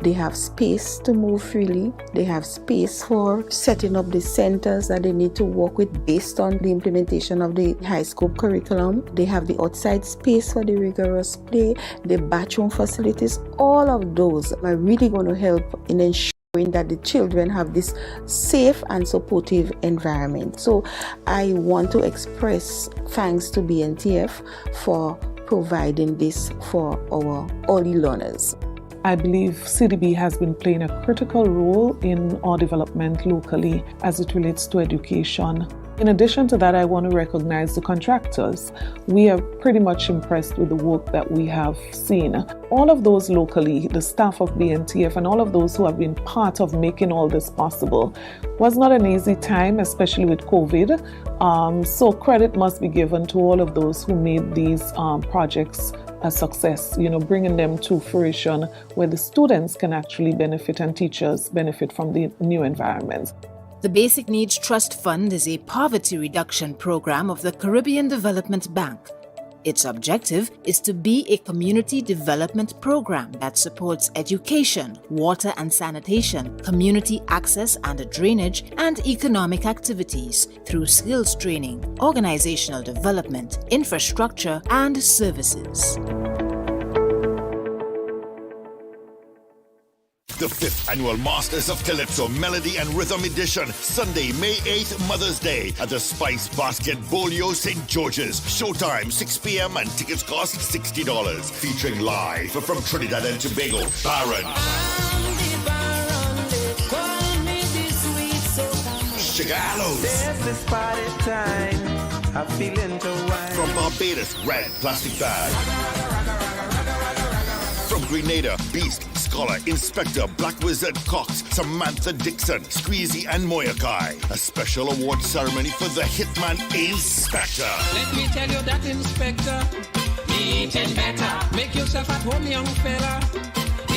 They have space to move freely. They have space for setting up the centers that they need to work with based on the implementation of the high school curriculum. They have the outside space for the rigorous play, the bathroom facilities. All of those are really going to help in ensuring that the children have this safe and supportive environment. So I want to express thanks to BNTF for providing this for our early learners. I believe CDB has been playing a critical role in our development locally as it relates to education. In addition to that, I want to recognize the contractors. We are pretty much impressed with the work that we have seen. All of those locally, the staff of BNTF and all of those who have been part of making all this possible, was not an easy time, especially with COVID. So credit must be given to all of those who made these projects a success, bringing them to fruition where the students can actually benefit and teachers benefit from the new environments. The Basic Needs Trust Fund is a poverty reduction program of the Caribbean Development Bank. Its objective is to be a community development program that supports education, water and sanitation, community access and drainage, and economic activities through skills training, organizational development, infrastructure, and services. The 5th Annual Masters of Calypso Melody and Rhythm Edition, Sunday, May 8th, Mother's Day, at the Spice Basket Bolio St. George's. Showtime, 6 p.m. and tickets cost $60. Featuring live from Trinidad and Tobago, Baron, Chigalos. From Barbados, Red Plastic Bag. From Grenada, Beast, Scholar, Inspector, Black Wizard, Cox, Samantha Dixon, Squeezy, and Moyakai. A special award ceremony for the Hitman Inspector. Let me tell you that, Inspector, eating better. Make yourself at home, young fella.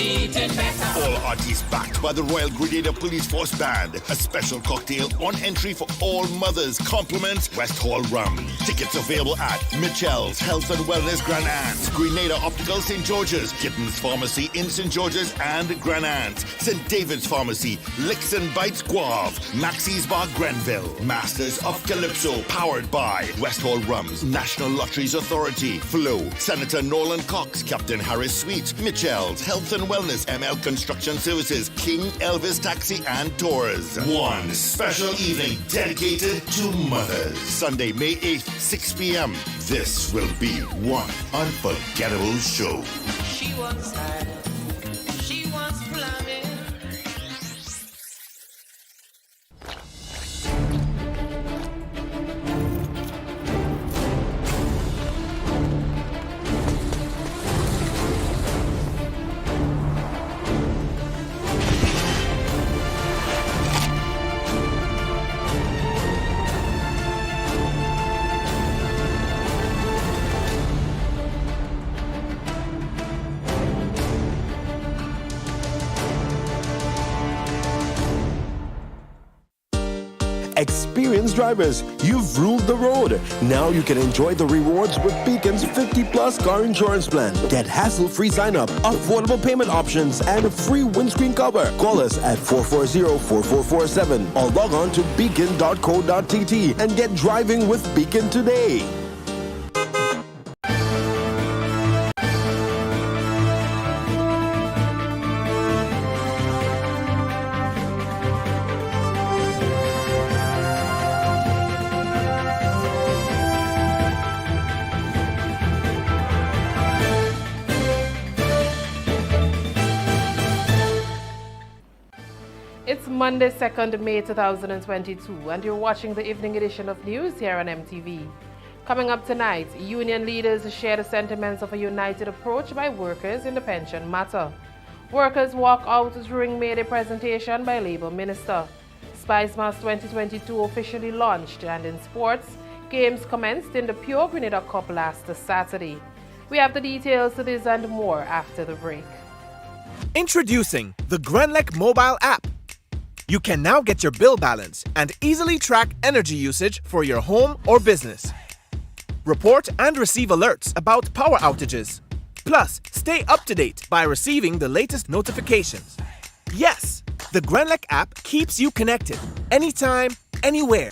Eating better. All artists backed by the Royal Grenada Police Force Band. A special cocktail on entry for all mothers. Compliments West Hall Rum. Tickets available at Mitchell's Health and Wellness Grand Anse, Grenada Optical St. George's, Gittins Pharmacy in St. George's and Grand Anse, St. David's Pharmacy, Licks and Bites Guave, Maxie's Bar Grenville, Masters of Calypso, powered by West Hall Rums, National Lotteries Authority, Flow, Senator Nolan Cox, Captain Harris Suites, Mitchell's Health and Wellness, ML Construction Services, King Elvis Taxi and Tours. One special evening dedicated to mothers. Sunday, May 8th, 6 p.m. This will be one unforgettable show. She wants side. She wants plumbing. Experienced drivers, you've ruled the road. Now you can enjoy the rewards with Beacon's 50-plus car insurance plan. Get hassle-free sign-up, affordable payment options, and a free windscreen cover. Call us at 440-4447 or log on to beacon.co.tt and get driving with Beacon today. It's Monday, 2nd May 2022, and you're watching the evening edition of news here on MTV. Coming up tonight, union leaders share the sentiments of a united approach by workers in the pension matter. Workers walk out during May Day presentation by Labour Minister. Spice Mass 2022 officially launched, and in sports, games commenced in the Pure Grenada Cup last Saturday. We have the details to this and more after the break. Introducing the Grenlec mobile app. You can now get your bill balance and easily track energy usage for your home or business. Report and receive alerts about power outages. Plus, stay up to date by receiving the latest notifications. Yes, the Grenlec app keeps you connected anytime, anywhere.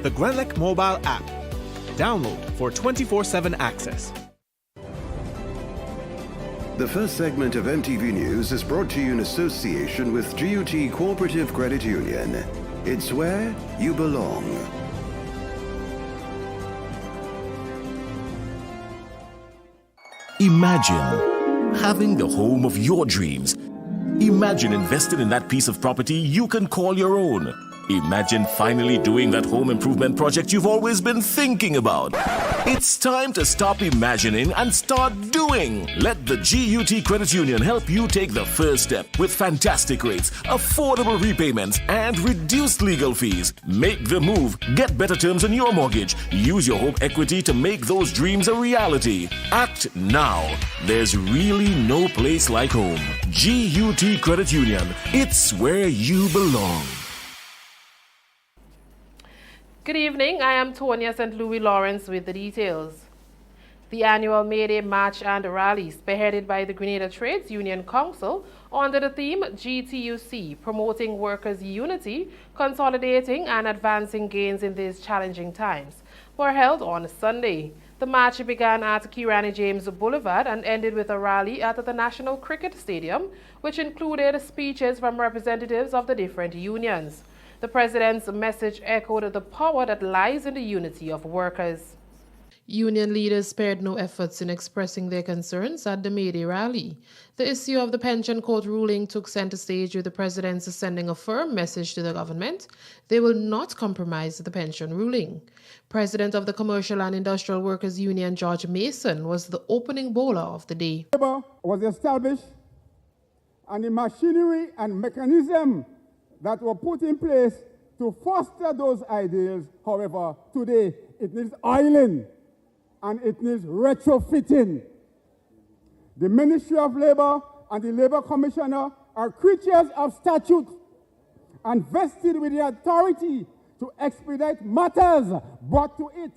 The Grenlec mobile app. Download for 24/7 access. The first segment of MTV News is brought to you in association with GUT Cooperative Credit Union. It's where you belong. Imagine having the home of your dreams. Imagine investing in that piece of property you can call your own. Imagine finally doing that home improvement project you've always been thinking about. It's time to stop imagining and start doing. Let the GUT Credit Union help you take the first step with fantastic rates, affordable repayments, and reduced legal fees. Make the move. Get better terms on your mortgage. Use your home equity to make those dreams a reality. Act now. There's really no place like home. GUT Credit Union. It's where you belong. Good evening, I am Tonya St. Louis Lawrence with the details. The annual May Day March and Rally, spearheaded by the Grenada Trades Union Council under the theme GTUC, promoting workers' unity, consolidating and advancing gains in these challenging times, were held on Sunday. The march began at Kirani James Boulevard and ended with a rally at the National Cricket Stadium, which included speeches from representatives of the different unions. The president's message echoed the power that lies in the unity of workers. Union leaders spared no efforts in expressing their concerns at the May Day rally. The issue of the pension court ruling took center stage, with the president sending a firm message to the government. They will not compromise the pension ruling. President of the Commercial and Industrial Workers Union, George Mason, was the opening bowler of the day. Labor was established, and the machinery and mechanism that were put in place to foster those ideals, however, today it needs oiling and it needs retrofitting. The Ministry of Labor and the Labor Commissioner are creatures of statute and vested with the authority to expedite matters brought to it.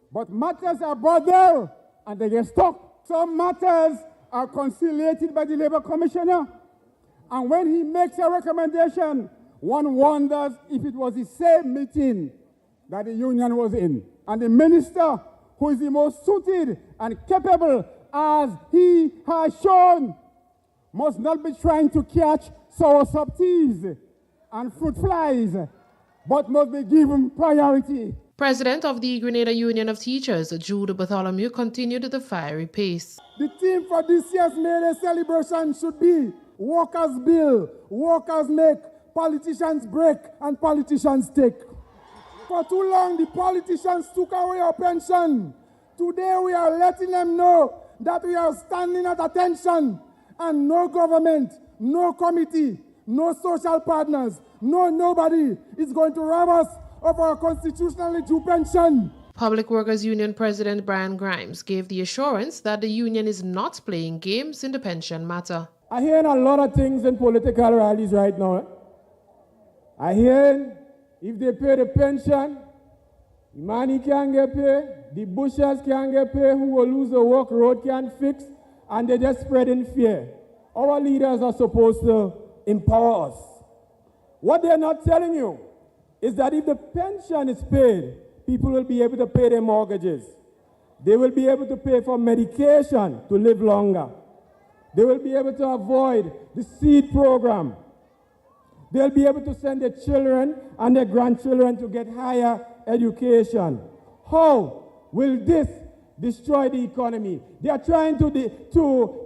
But matters are brought there and they get stuck. Some matters are conciliated by the Labor Commissioner. And when he makes a recommendation, one wonders if it was the same meeting that the union was in. And the minister, who is the most suited and capable, as he has shown, must not be trying to catch soursop thieves and fruit flies, but must be given priority. President of the Grenada Union of Teachers, Jude Bartholomew, continued the fiery pace. The theme for this year's May Day celebration should be workers build, workers make, politicians break, and politicians take. For too long, the politicians took away our pension. Today, we are letting them know that we are standing at attention, and no government, no committee, no social partners, nobody is going to rob us of our constitutionally due pension. Public Workers Union President Brian Grimes gave the assurance that the union is not playing games in the pension matter. I hear a lot of things in political rallies right now. I hear if they pay the pension, the money can't get paid, the bushers can't get paid, who will lose the work, road can't fix, and they're just spreading fear. Our leaders are supposed to empower us. What they're not telling you is that if the pension is paid, people will be able to pay their mortgages. They will be able to pay for medication to live longer. They will be able to avoid the seed program. They'll be able to send their children and their grandchildren to get higher education. How will this destroy the economy? They are trying to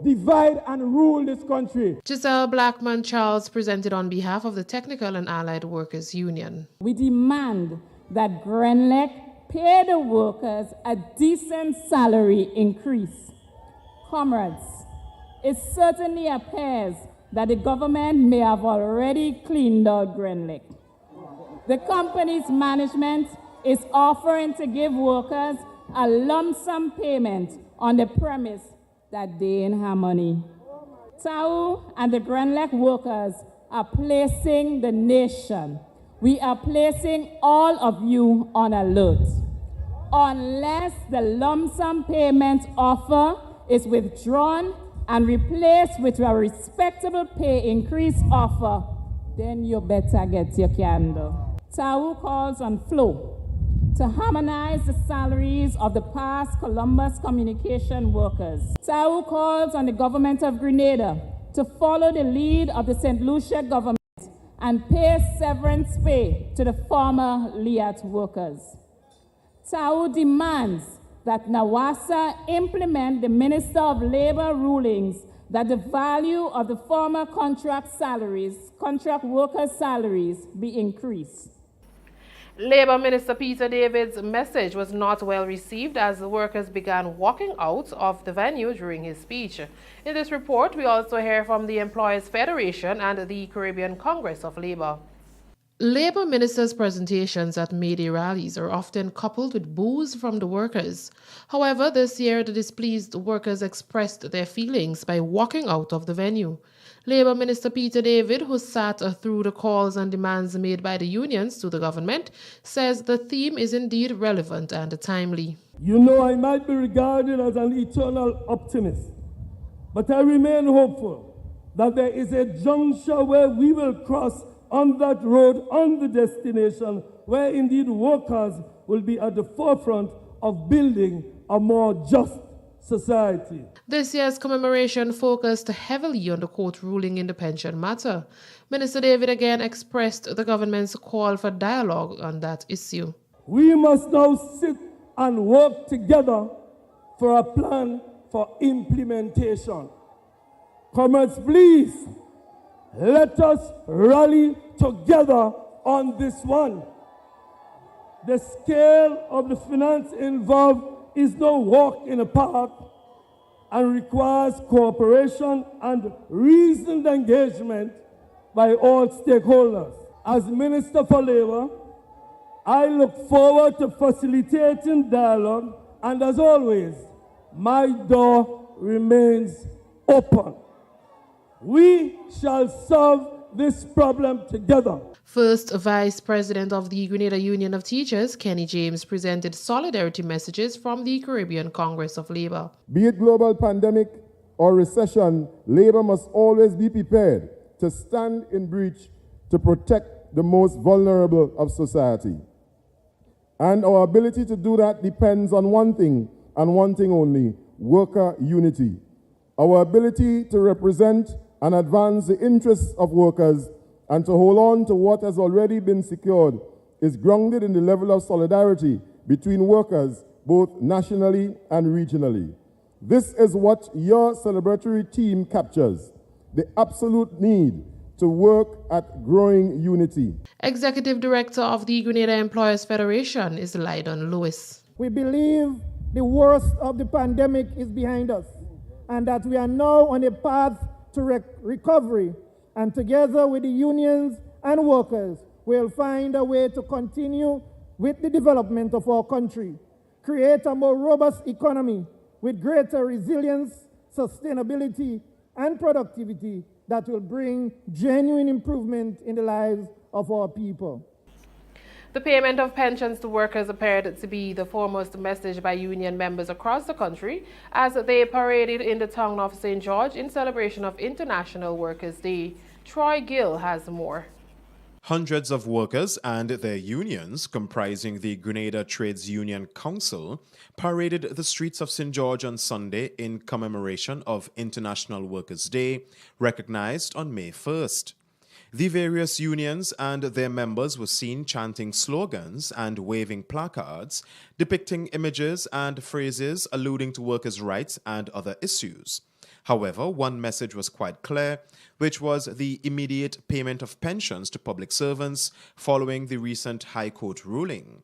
divide and rule this country. Giselle Blackman Charles presented on behalf of the Technical and Allied Workers Union. We demand that Grenlec pay the workers a decent salary increase. Comrades, it certainly appears that the government may have already cleaned out Grenlec. The company's management is offering to give workers a lump sum payment on the premise that they ain't have money. Tau and the Grenlec workers are placing the nation. We are placing all of you on alert. Unless the lump sum payment offer is withdrawn and replaced with a respectable pay increase offer, then you better get your candle. TAU calls on Flow to harmonize the salaries of the past Columbus communication workers. TAU calls on the government of Grenada to follow the lead of the St. Lucia government and pay severance pay to the former LIAT workers. TAU demands that NAWASA implement the Minister of Labor rulings that the value of the former contract workers' salaries be increased. Labour Minister Peter David's message was not well received as the workers began walking out of the venue during his speech. In this report, we also hear from the Employers Federation and the Caribbean Congress of Labour. Labour ministers' presentations at May Day rallies are often coupled with boos from the workers. However, this year the displeased workers expressed their feelings by walking out of the venue. Labour Minister Peter David, who sat through the calls and demands made by the unions to the government, says the theme is indeed relevant and timely. You know, I might be regarded as an eternal optimist, but I remain hopeful that there is a juncture where we will cross on that road, on the destination, where indeed workers will be at the forefront of building a more just society. This year's commemoration focused heavily on the court ruling in the pension matter. Minister David again expressed the government's call for dialogue on that issue. We must now sit and work together for a plan for implementation. Comrades, please, let us rally together on this one. The scale of the finance involved is no walk in the park and requires cooperation and reasoned engagement by all stakeholders. As Minister for Labour, I look forward to facilitating dialogue, and as always, my door remains open. We shall solve this problem together. First Vice President of the Grenada Union of Teachers, Kenny James, presented solidarity messages from the Caribbean Congress of Labour. Be it global pandemic or recession, Labour must always be prepared to stand in breach to protect the most vulnerable of society. And our ability to do that depends on one thing and one thing only: worker unity. Our ability to represent and advance the interests of workers and to hold on to what has already been secured is grounded in the level of solidarity between workers, both nationally and regionally. This is what your celebratory team captures: the absolute need to work at growing unity. Executive Director of the Grenada Employers Federation is Lydon Lewis. We believe the worst of the pandemic is behind us and that we are now on a path to recovery, and together with the unions and workers, we'll find a way to continue with the development of our country, create a more robust economy with greater resilience, sustainability, and productivity that will bring genuine improvement in the lives of our people. The payment of pensions to workers appeared to be the foremost message by union members across the country as they paraded in the town of St. George in celebration of International Workers' Day. Troy Gill has more. Hundreds of workers and their unions, comprising the Grenada Trades Union Council, paraded the streets of St. George on Sunday in commemoration of International Workers' Day, recognized on May 1st. The various unions and their members were seen chanting slogans and waving placards depicting images and phrases alluding to workers' rights and other issues. However, one message was quite clear, which was the immediate payment of pensions to public servants following the recent High Court ruling.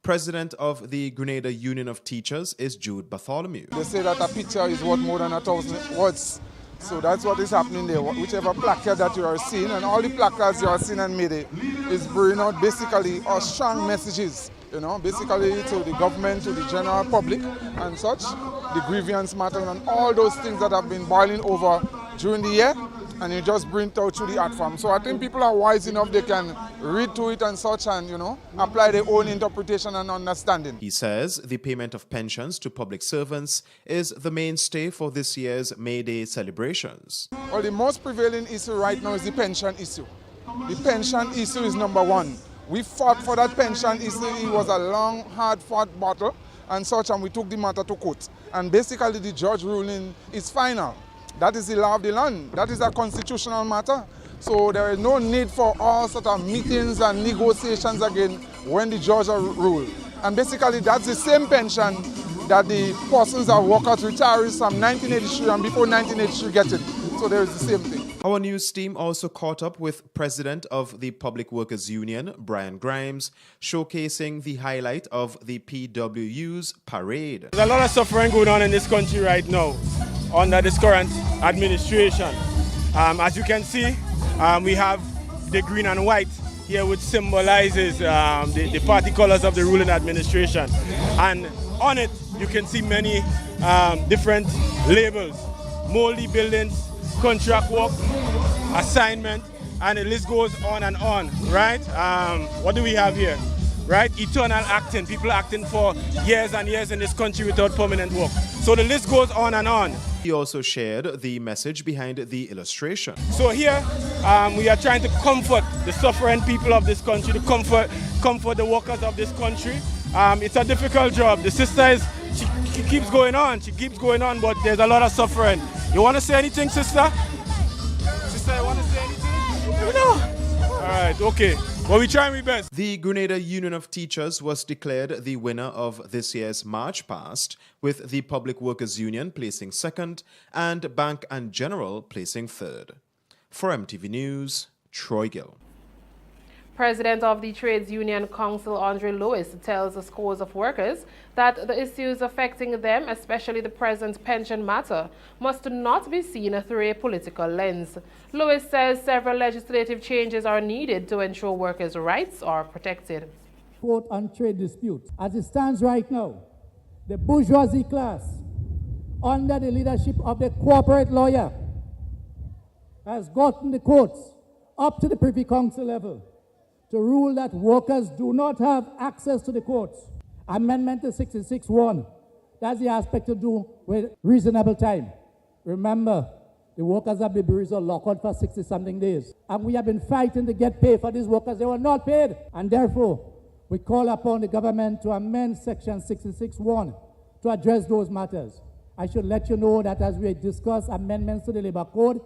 President of the Grenada Union of Teachers is Jude Bartholomew. They say that a picture is worth more than 1,000 words. So that's what is happening there. Whichever placard that you are seeing, and all the placards you are seeing on May Day is bringing out basically our strong messages, basically to the government, to the general public and such, the grievance matter and all those things that have been boiling over during the year. and you just bring it out through the art form. So I think people are wise enough, they can read to it and such and, apply their own interpretation and understanding. He says the payment of pensions to public servants is the mainstay for this year's May Day celebrations. Well, the most prevailing issue right now is the pension issue. The pension issue is number one. We fought for that pension issue. It was a long, hard-fought battle and such, and we took the matter to court. And basically the judge ruling is final. That is the law of the land. That is a constitutional matter. So there is no need for all sort of meetings and negotiations again when the judge rule. And basically that's the same pension that the persons and workers, retirees from 1983 and before 1983 get it. So there is the same thing. Our news team also caught up with President of the Public Workers Union, Brian Grimes, showcasing the highlight of the PWU's parade. There's a lot of suffering going on in this country right now under this current administration. As you can see, we have the green and white here, which symbolizes the party colors of the ruling administration. And on it, you can see many different labels: moldy buildings, contract work, assignment, and the list goes on and on, right? What do we have here? Right? Eternal acting, people acting for years and years in this country without permanent work. So the list goes on and on. He also shared the message behind the illustration. So here, we are trying to comfort the suffering people of this country, to comfort the workers of this country. It's a difficult job. The sister she keeps going on, but there's a lot of suffering. You want to say anything, sister? Sister, you want to say anything? No. All right, okay. Well, we try our best. The Grenada Union of Teachers was declared the winner of this year's March Past, with the Public Workers Union placing second and Bank and General placing third. For MTV News, Troy Gill. President of the Trades Union Council, Andre Lewis, tells the scores of workers that the issues affecting them, especially the present pension matter, must not be seen through a political lens. Lewis says several legislative changes are needed to ensure workers' rights are protected. Quote on trade dispute. As it stands right now, the bourgeoisie class, under the leadership of the corporate lawyer, has gotten the courts up to the Privy Council level to rule that workers do not have access to the courts. Amendment to 66(1), that's the aspect to do with reasonable time. Remember, the workers at Bibiris are locked out for 60-something days. And we have been fighting to get paid for these workers. They were not paid. And therefore, we call upon the government to amend Section 66(1) to address those matters. I should let you know that as we discuss amendments to the Labour Code,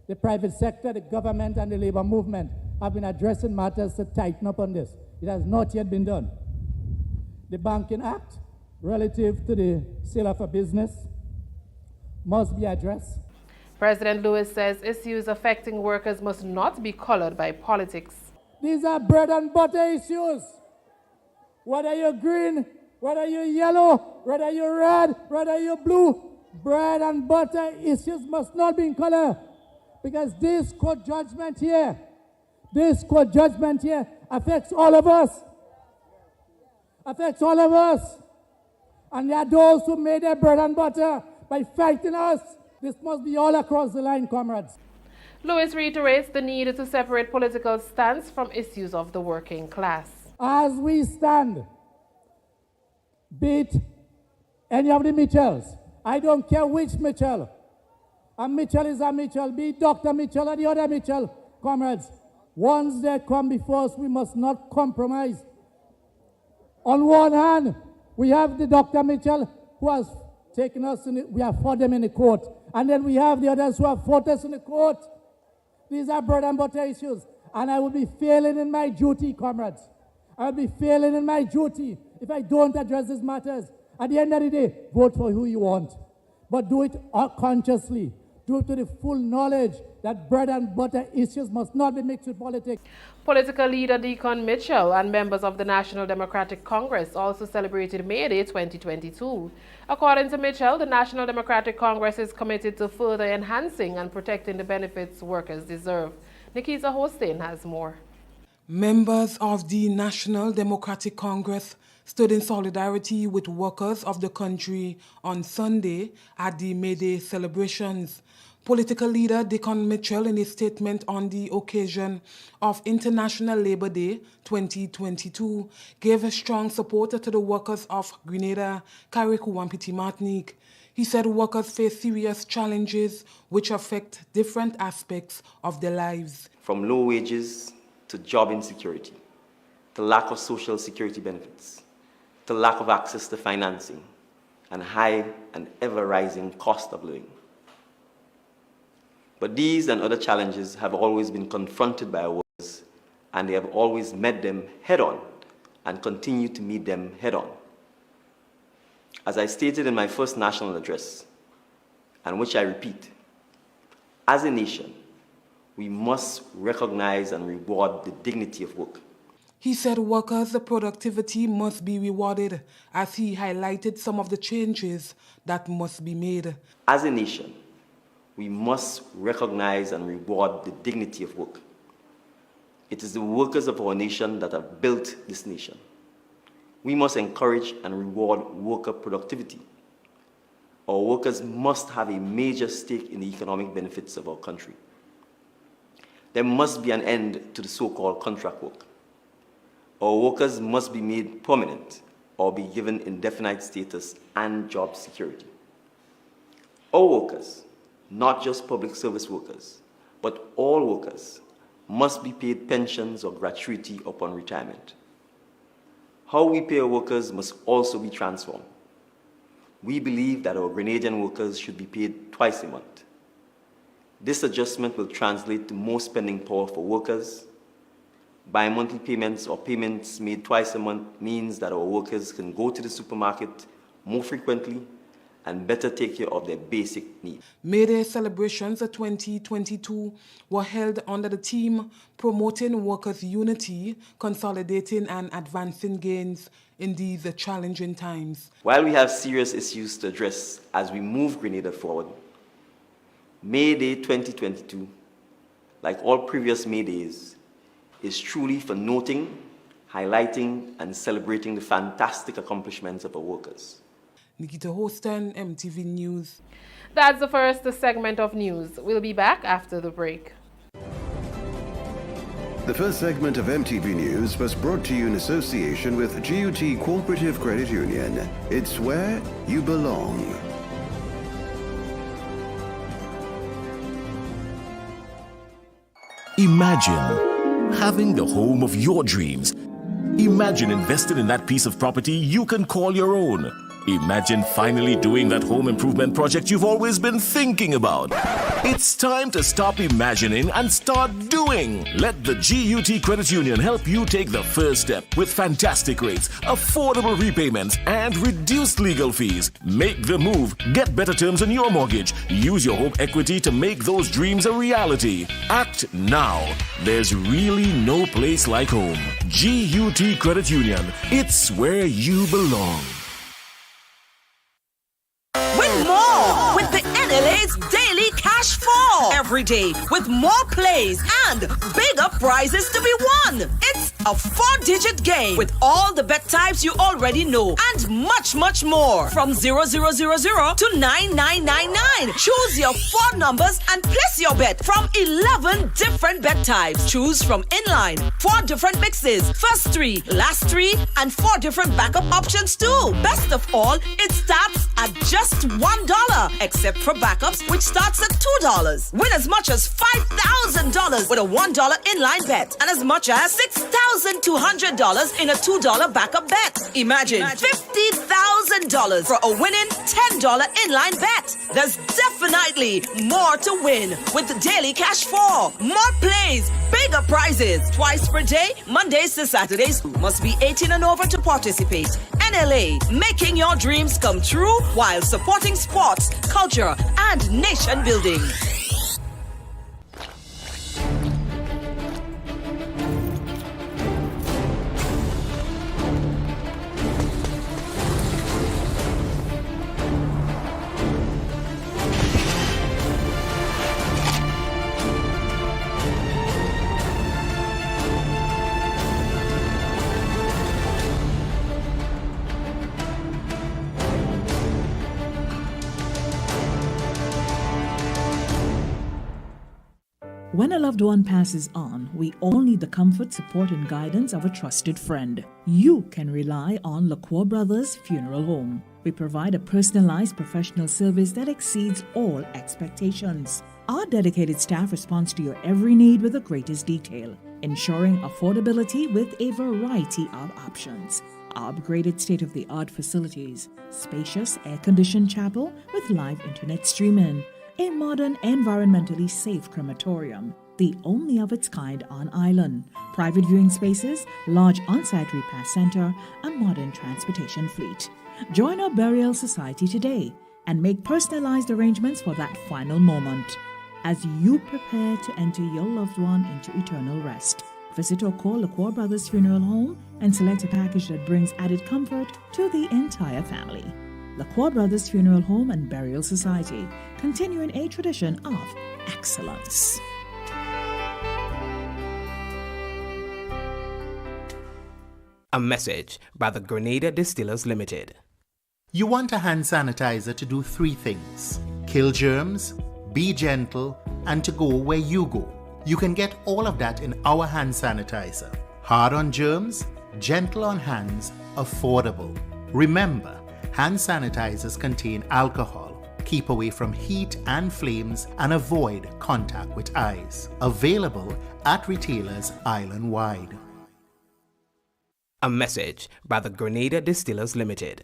the private sector, the government, and the labor movement have been addressing matters to tighten up on this. It has not yet been done. The Banking Act, relative to the sale of a business, must be addressed. President Lewis says issues affecting workers must not be colored by politics. These are bread and butter issues. Whether you're green, whether you're yellow, whether you're red, whether you're blue, bread and butter issues must not be in color. Because this court judgment here affects all of us. Affects all of us. And there are those who made their bread and butter by fighting us. This must be all across the line, comrades. Lewis reiterates the need to separate political stance from issues of the working class. As we stand, beat any of the Mitchells. I don't care which Mitchell. A Mitchell is a Mitchell, be it Dr. Mitchell or the other Mitchell, comrades. Once they come before us, we must not compromise. On one hand, we have the Dr. Mitchell who has taken us, we have fought them in the court. And then we have the others who have fought us in the court. These are bread and butter issues. And I will be failing in my duty, comrades. I will be failing in my duty if I don't address these matters. At the end of the day, vote for who you want. But do it consciously. Due to the full knowledge that bread and butter issues must not be mixed with politics. Political leader Deacon Mitchell and members of the National Democratic Congress also celebrated May Day 2022. According to Mitchell, the National Democratic Congress is committed to further enhancing and protecting the benefits workers deserve. Nikita Hossein has more. Members of the National Democratic Congress stood in solidarity with workers of the country on Sunday at the May Day celebrations. Political leader Dickon Mitchell, in a statement on the occasion of International Labour Day 2022, gave strong support to the workers of Grenada, Carriacou and Petit Martinique. He said workers face serious challenges which affect different aspects of their lives. From low wages to job insecurity, to lack of social security benefits, to lack of access to financing, and high and ever-rising cost of living. But these and other challenges have always been confronted by our workers, and they have always met them head-on and continue to meet them head-on. As I stated in my first national address, and which I repeat, as a nation, we must recognize and reward the dignity of work. He said workers' productivity must be rewarded, as he highlighted some of the changes that must be made. As a nation, we must recognize and reward the dignity of work. It is the workers of our nation that have built this nation. We must encourage and reward worker productivity. Our workers must have a major stake in the economic benefits of our country. There must be an end to the so-called contract work. Our workers must be made permanent or be given indefinite status and job security. Our workers, not just public service workers, but all workers, must be paid pensions or gratuity upon retirement. How we pay our workers must also be transformed. We believe that our Grenadian workers should be paid twice a month. This adjustment will translate to more spending power for workers. Bi-monthly payments or payments made twice a month means that our workers can go to the supermarket more frequently and better take care of their basic needs. May Day celebrations of 2022 were held under the theme Promoting Workers' Unity, Consolidating and Advancing Gains in these challenging times. While we have serious issues to address as we move Grenada forward, May Day 2022, like all previous May Days, is truly for noting, highlighting, and celebrating the fantastic accomplishments of our workers. Nikita Hostin, MTV News. That's the first segment of news. We'll be back after the break. The first segment of MTV News was brought to you in association with GUT Cooperative Credit Union. It's where you belong. Imagine having the home of your dreams. Imagine investing in that piece of property you can call your own. Imagine finally doing that home improvement project you've always been thinking about. It's time to stop imagining and start doing. Let the GUT Credit Union help you take the first step with fantastic rates, affordable repayments, and reduced legal fees. Make the move. Get better terms on your mortgage. Use your home equity to make those dreams a reality. Act now. There's really no place like home. GUT Credit Union. It's where you belong. Win more with the NLA's Daily Cash Fall. Every day with more plays and bigger prizes to be won. It's a 4-digit game with all the bet types you already know and much, much more. From 0000 to 9999. Choose your 4 numbers and place your bet from 11 different bet types. Choose from inline, 4 different mixes, first 3, last 3, and 4 different backup options too. Best of all, it starts at just $1, except for backups, which starts at $2. Win as much as $5,000 with a $1 inline bet and as much as $6,200 in a $2 backup bet. Imagine $50,000 for a winning $10 inline bet. There's definitely more to win with the Daily Cash 4. More plays, bigger prizes, twice per day, Mondays to Saturdays. Must be 18 and over to participate. NLA, making your dreams come true while supporting sports, culture, and nation building. When a loved one passes on, we all need the comfort, support, and guidance of a trusted friend. You can rely on LaCroix Brothers Funeral Home. We provide a personalized professional service that exceeds all expectations. Our dedicated staff responds to your every need with the greatest detail, ensuring affordability with a variety of options. Our upgraded state-of-the-art facilities, spacious air-conditioned chapel with live internet streaming, a modern, environmentally safe crematorium, the only of its kind on island, private viewing spaces, large on-site repast center, a modern transportation fleet. Join our burial society today and make personalized arrangements for that final moment. As you prepare to enter your loved one into eternal rest, visit or call LaCroix Brothers Funeral Home and select a package that brings added comfort to the entire family. LaCroix Brothers Funeral Home and Burial Society, continuing a tradition of excellence. A message by the Grenada Distillers Limited. You want a hand sanitizer to do 3 things: kill germs, be gentle, and to go where you go. You can get all of that in our hand sanitizer. Hard on germs, gentle on hands, affordable. Remember, hand sanitizers contain alcohol. Keep away from heat and flames and avoid contact with eyes. Available at retailers island-wide. A message by the Grenada Distillers Limited.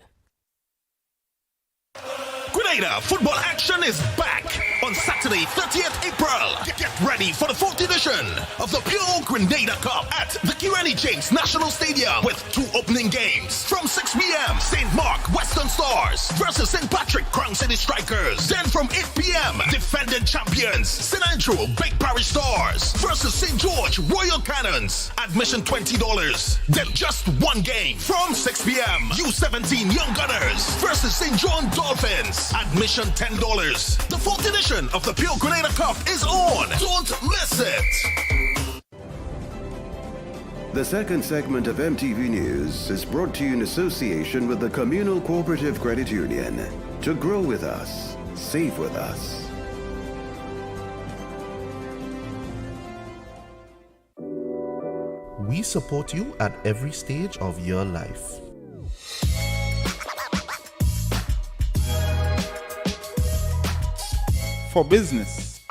Grenada football action is back on Saturday, 30th April. Get ready for the 4th edition of the Pure Grenada Cup at the Kirani James National Stadium with 2 opening games. From 6 p.m., St. Mark Western Stars versus St. Patrick Crown City Strikers. Then from 8 p.m., defending champions St. Andrew Big Parish Stars versus St. George Royal Cannons. Admission $20. Then just 1 game. From 6 p.m., U17 Young Gunners versus St. John Dolphins. Admission $10. The 4th edition of the Pure Grenada Cup is on. Don't miss it. The second segment of MTV News is brought to you in association with the Communal Cooperative Credit Union. To grow with us, save with us. We support you at every stage of your life. For business,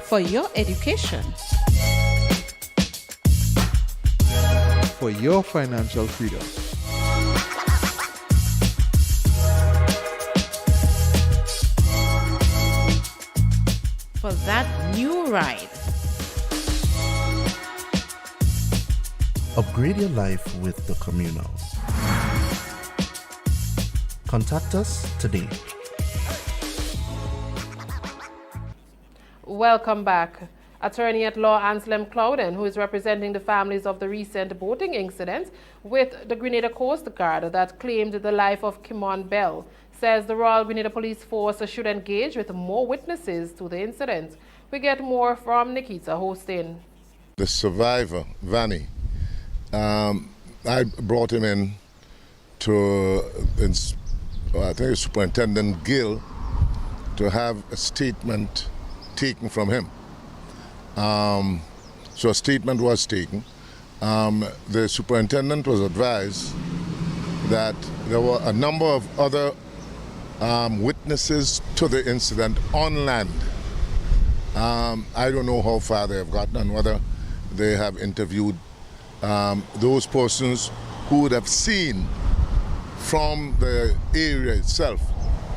for your education, for your financial freedom, for that new ride. Upgrade your life with the Communal. Contact us today. Welcome back. Attorney at law Anselm Clouden, who is representing the families of the recent boating incident with the Grenada Coast Guard that claimed the life of Kimon Bell, says the Royal Grenada Police Force should engage with more witnesses to the incident. We get more from Nikita Hostin. The survivor, Vanny, I brought him in to, I think it's Superintendent Gill, to have a statement taken from him. So a statement was taken. The superintendent was advised that there were a number of other witnesses to the incident on land. I don't know how far they have gotten and whether they have interviewed those persons who would have seen from the area itself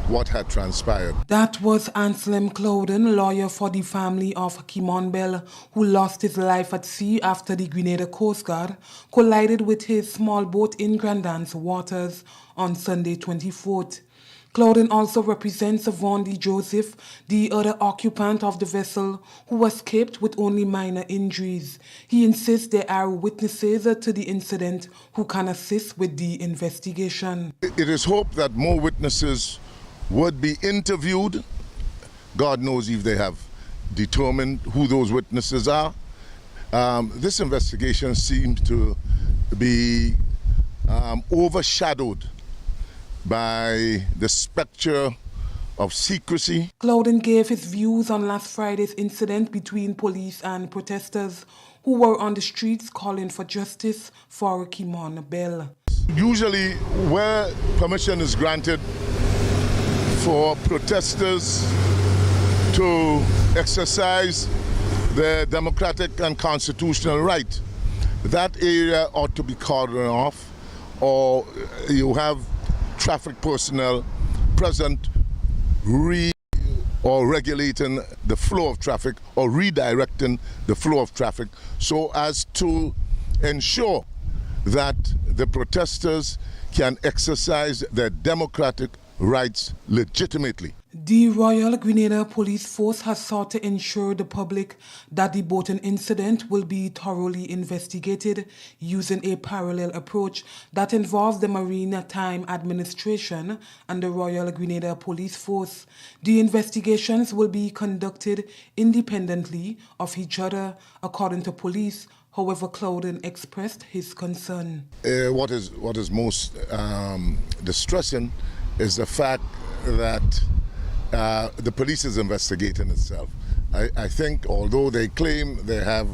what had transpired. That was Anselm Clouden, lawyer for the family of Kimon Bell, who lost his life at sea after the Grenada Coast Guard collided with his small boat in Grand Anse waters on Sunday 24th. Clouden also represents Vondi Joseph, the other occupant of the vessel, who escaped with only minor injuries. He insists there are witnesses to the incident who can assist with the investigation. It is hoped that more witnesses would be interviewed. God knows if they have determined who those witnesses are. This investigation seems to be overshadowed by the spectre of secrecy. Clouden gave his views on last Friday's incident between police and protesters who were on the streets calling for justice for Kimon Bell. Usually where permission is granted for protesters to exercise their democratic and constitutional right, that area ought to be cordoned off, or you have traffic personnel present regulating the flow of traffic or redirecting the flow of traffic so as to ensure that the protesters can exercise their democratic rights legitimately. The Royal Grenada Police Force has sought to ensure the public that the boating incident will be thoroughly investigated using a parallel approach that involves the Maritime Administration and the Royal Grenada Police Force. The investigations will be conducted independently of each other, according to police. However, Clouden expressed his concern. What is most distressing is the fact that the police is investigating itself. I think although they claim they have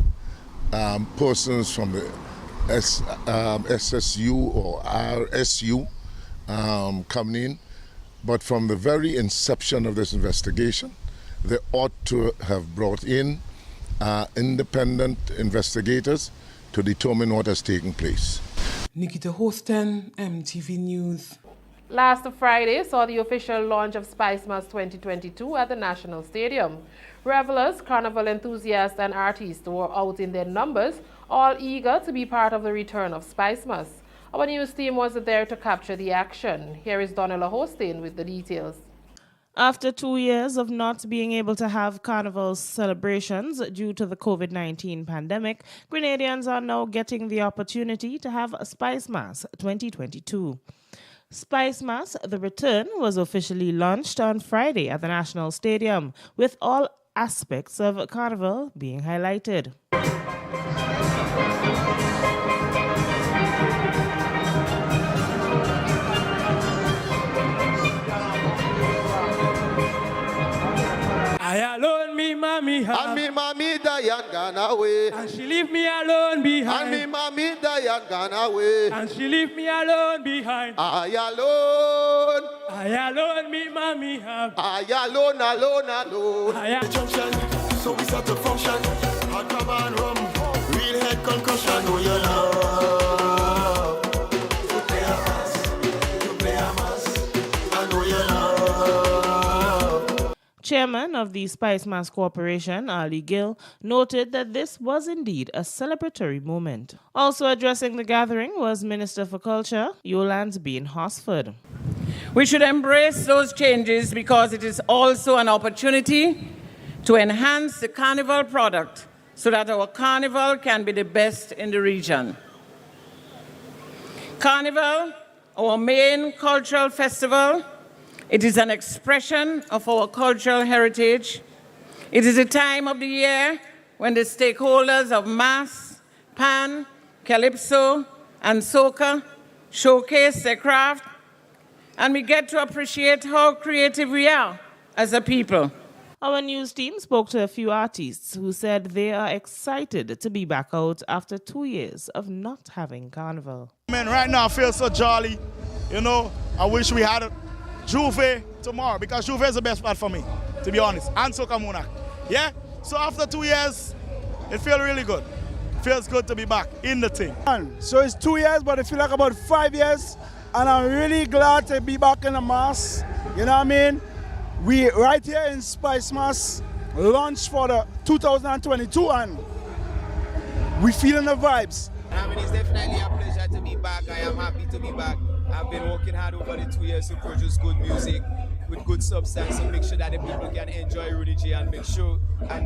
persons from the SSU or RSU coming in, but from the very inception of this investigation, they ought to have brought in independent investigators to determine what has taken place. Nikita Hosten, MTV News. Last Friday saw the official launch of Spicemas 2022 at the National Stadium. Revelers, carnival enthusiasts and artists were out in their numbers, all eager to be part of the return of Spicemas. Our news team was there to capture the action. Here is Donella Hostin with the details. After 2 years of not being able to have carnival celebrations due to the COVID-19 pandemic, Grenadians are now getting the opportunity to have Spicemas 2022. Spicemas, the return, was officially launched on Friday at the National Stadium, with all aspects of Carnival being highlighted. I alone, me mommy have. And me mommy Diane gone away. And she leave me alone behind. And me mommy Diane gone away. And she leave me alone behind. I alone, me mommy have. I alone. Junction, so we start to function. Hot crab and rum, real head concussion. Oh, you love. You play a mass. I know you love. Chairman of the Spicemas Corporation, Ali Gill, noted that this was indeed a celebratory moment. Also addressing the gathering was Minister for Culture, Yolande Bean Hosford. We should embrace those changes because it is also an opportunity to enhance the carnival product so that our carnival can be the best in the region. Carnival, our main cultural festival, it is an expression of our cultural heritage. It is a time of the year when the stakeholders of Mass, Pan, Calypso, and Soca showcase their craft, and we get to appreciate how creative we are as a people. Our news team spoke to a few artists who said they are excited to be back out after 2 years of not having carnival. Man, right now I feel so jolly. You know, I wish we had Juve tomorrow because Juve is the best part for me, to be honest, and Soca Monarch. Yeah? So after 2 years, it feels really good. Feels good to be back in the thing. So it's 2 years, but it feels like about 5 years. And I'm really glad to be back in the mass. You know what I mean? We right here in Spicemas launched for the 2022 and we feeling the vibes. I mean, it's definitely a pleasure to be back. I am happy to be back. I've been working hard over the 2 years to produce good music with good substance to make sure that the people can enjoy Rudy J and be sure that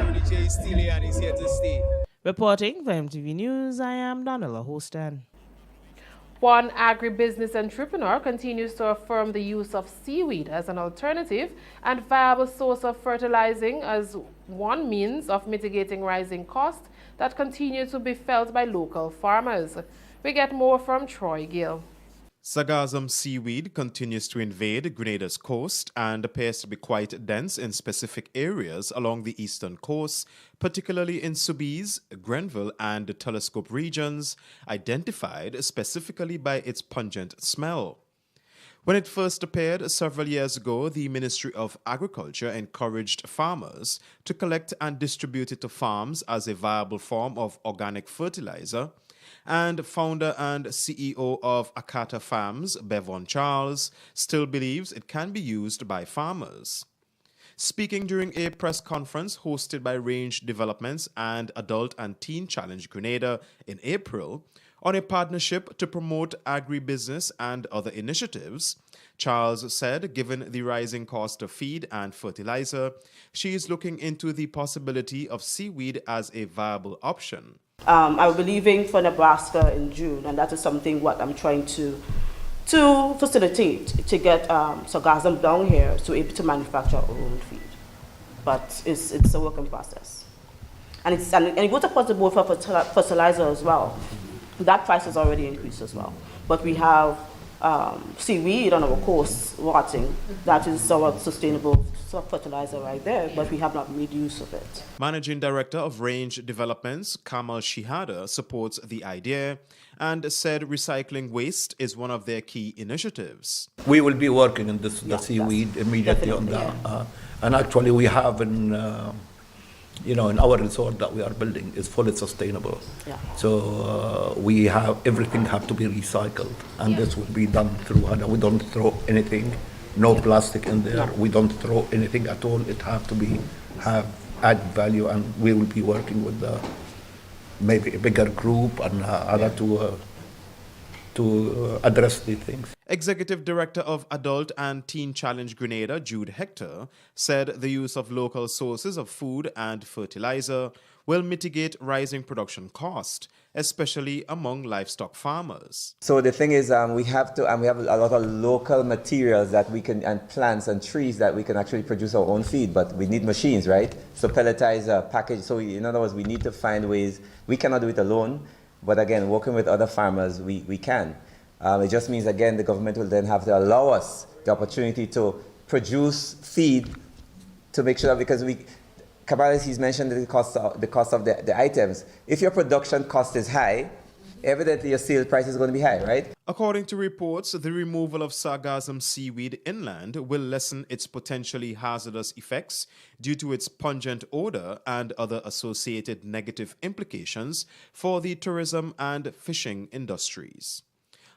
Rudy J is still here and is here to stay. Reporting for MTV News, I am Donella Hostan. One agribusiness entrepreneur continues to affirm the use of seaweed as an alternative and viable source of fertilizing as one means of mitigating rising costs that continue to be felt by local farmers. We get more from Troy Gill. Sargassum seaweed continues to invade Grenada's coast and appears to be quite dense in specific areas along the eastern coast, particularly in Soubise, Grenville, and Telescope regions, identified specifically by its pungent smell. When it first appeared several years ago, the Ministry of Agriculture encouraged farmers to collect and distribute it to farms as a viable form of organic fertilizer, and founder and CEO of Akata Farms, Bevon Charles, still believes it can be used by farmers. Speaking during a press conference hosted by Range Developments and Adult and Teen Challenge Grenada in April on a partnership to promote agribusiness and other initiatives, Charles said, given the rising cost of feed and fertilizer, she is looking into the possibility of seaweed as a viable option. I will be leaving for Nebraska in June, and that is something what I'm trying to facilitate, to get sargassum down here to be able to manufacture our own feed. But it's a working process. And it goes across the board for fertilizer as well. That price has already increased as well. But we have seaweed on our coast rotting. That is our sustainable fertilizer right there, but we have not made use of it. Managing Director of Range Developments, Kamal Shihada, supports the idea and said recycling waste is one of their key initiatives. We will be working on this, the seaweed immediately on that. Yeah. And actually we have in our resort that we are building is fully sustainable. Yeah. So we have, everything have to be recycled, and this will be done through, and we don't throw anything. No plastic in there. No. We don't throw anything at all. It have to be add value, and we will be working with maybe a bigger group and other to address these things. Executive Director of Adult and Teen Challenge Grenada, Jude Hector, said the use of local sources of food and fertilizer will mitigate rising production cost, especially among livestock farmers. So the thing is, we have a lot of local materials that we can, and plants and trees that we can actually produce our own feed, but we need machines, right? So pelletizer, package, so in other words, we need to find ways. We cannot do it alone, but again, working with other farmers, we can. It just means, again, the government will then have to allow us the opportunity to produce feed to make sure that, because Kamala, he's mentioned the cost of the items. If your production cost is high, evidently your sale price is going to be high, right? According to reports, the removal of sargassum seaweed inland will lessen its potentially hazardous effects due to its pungent odor and other associated negative implications for the tourism and fishing industries.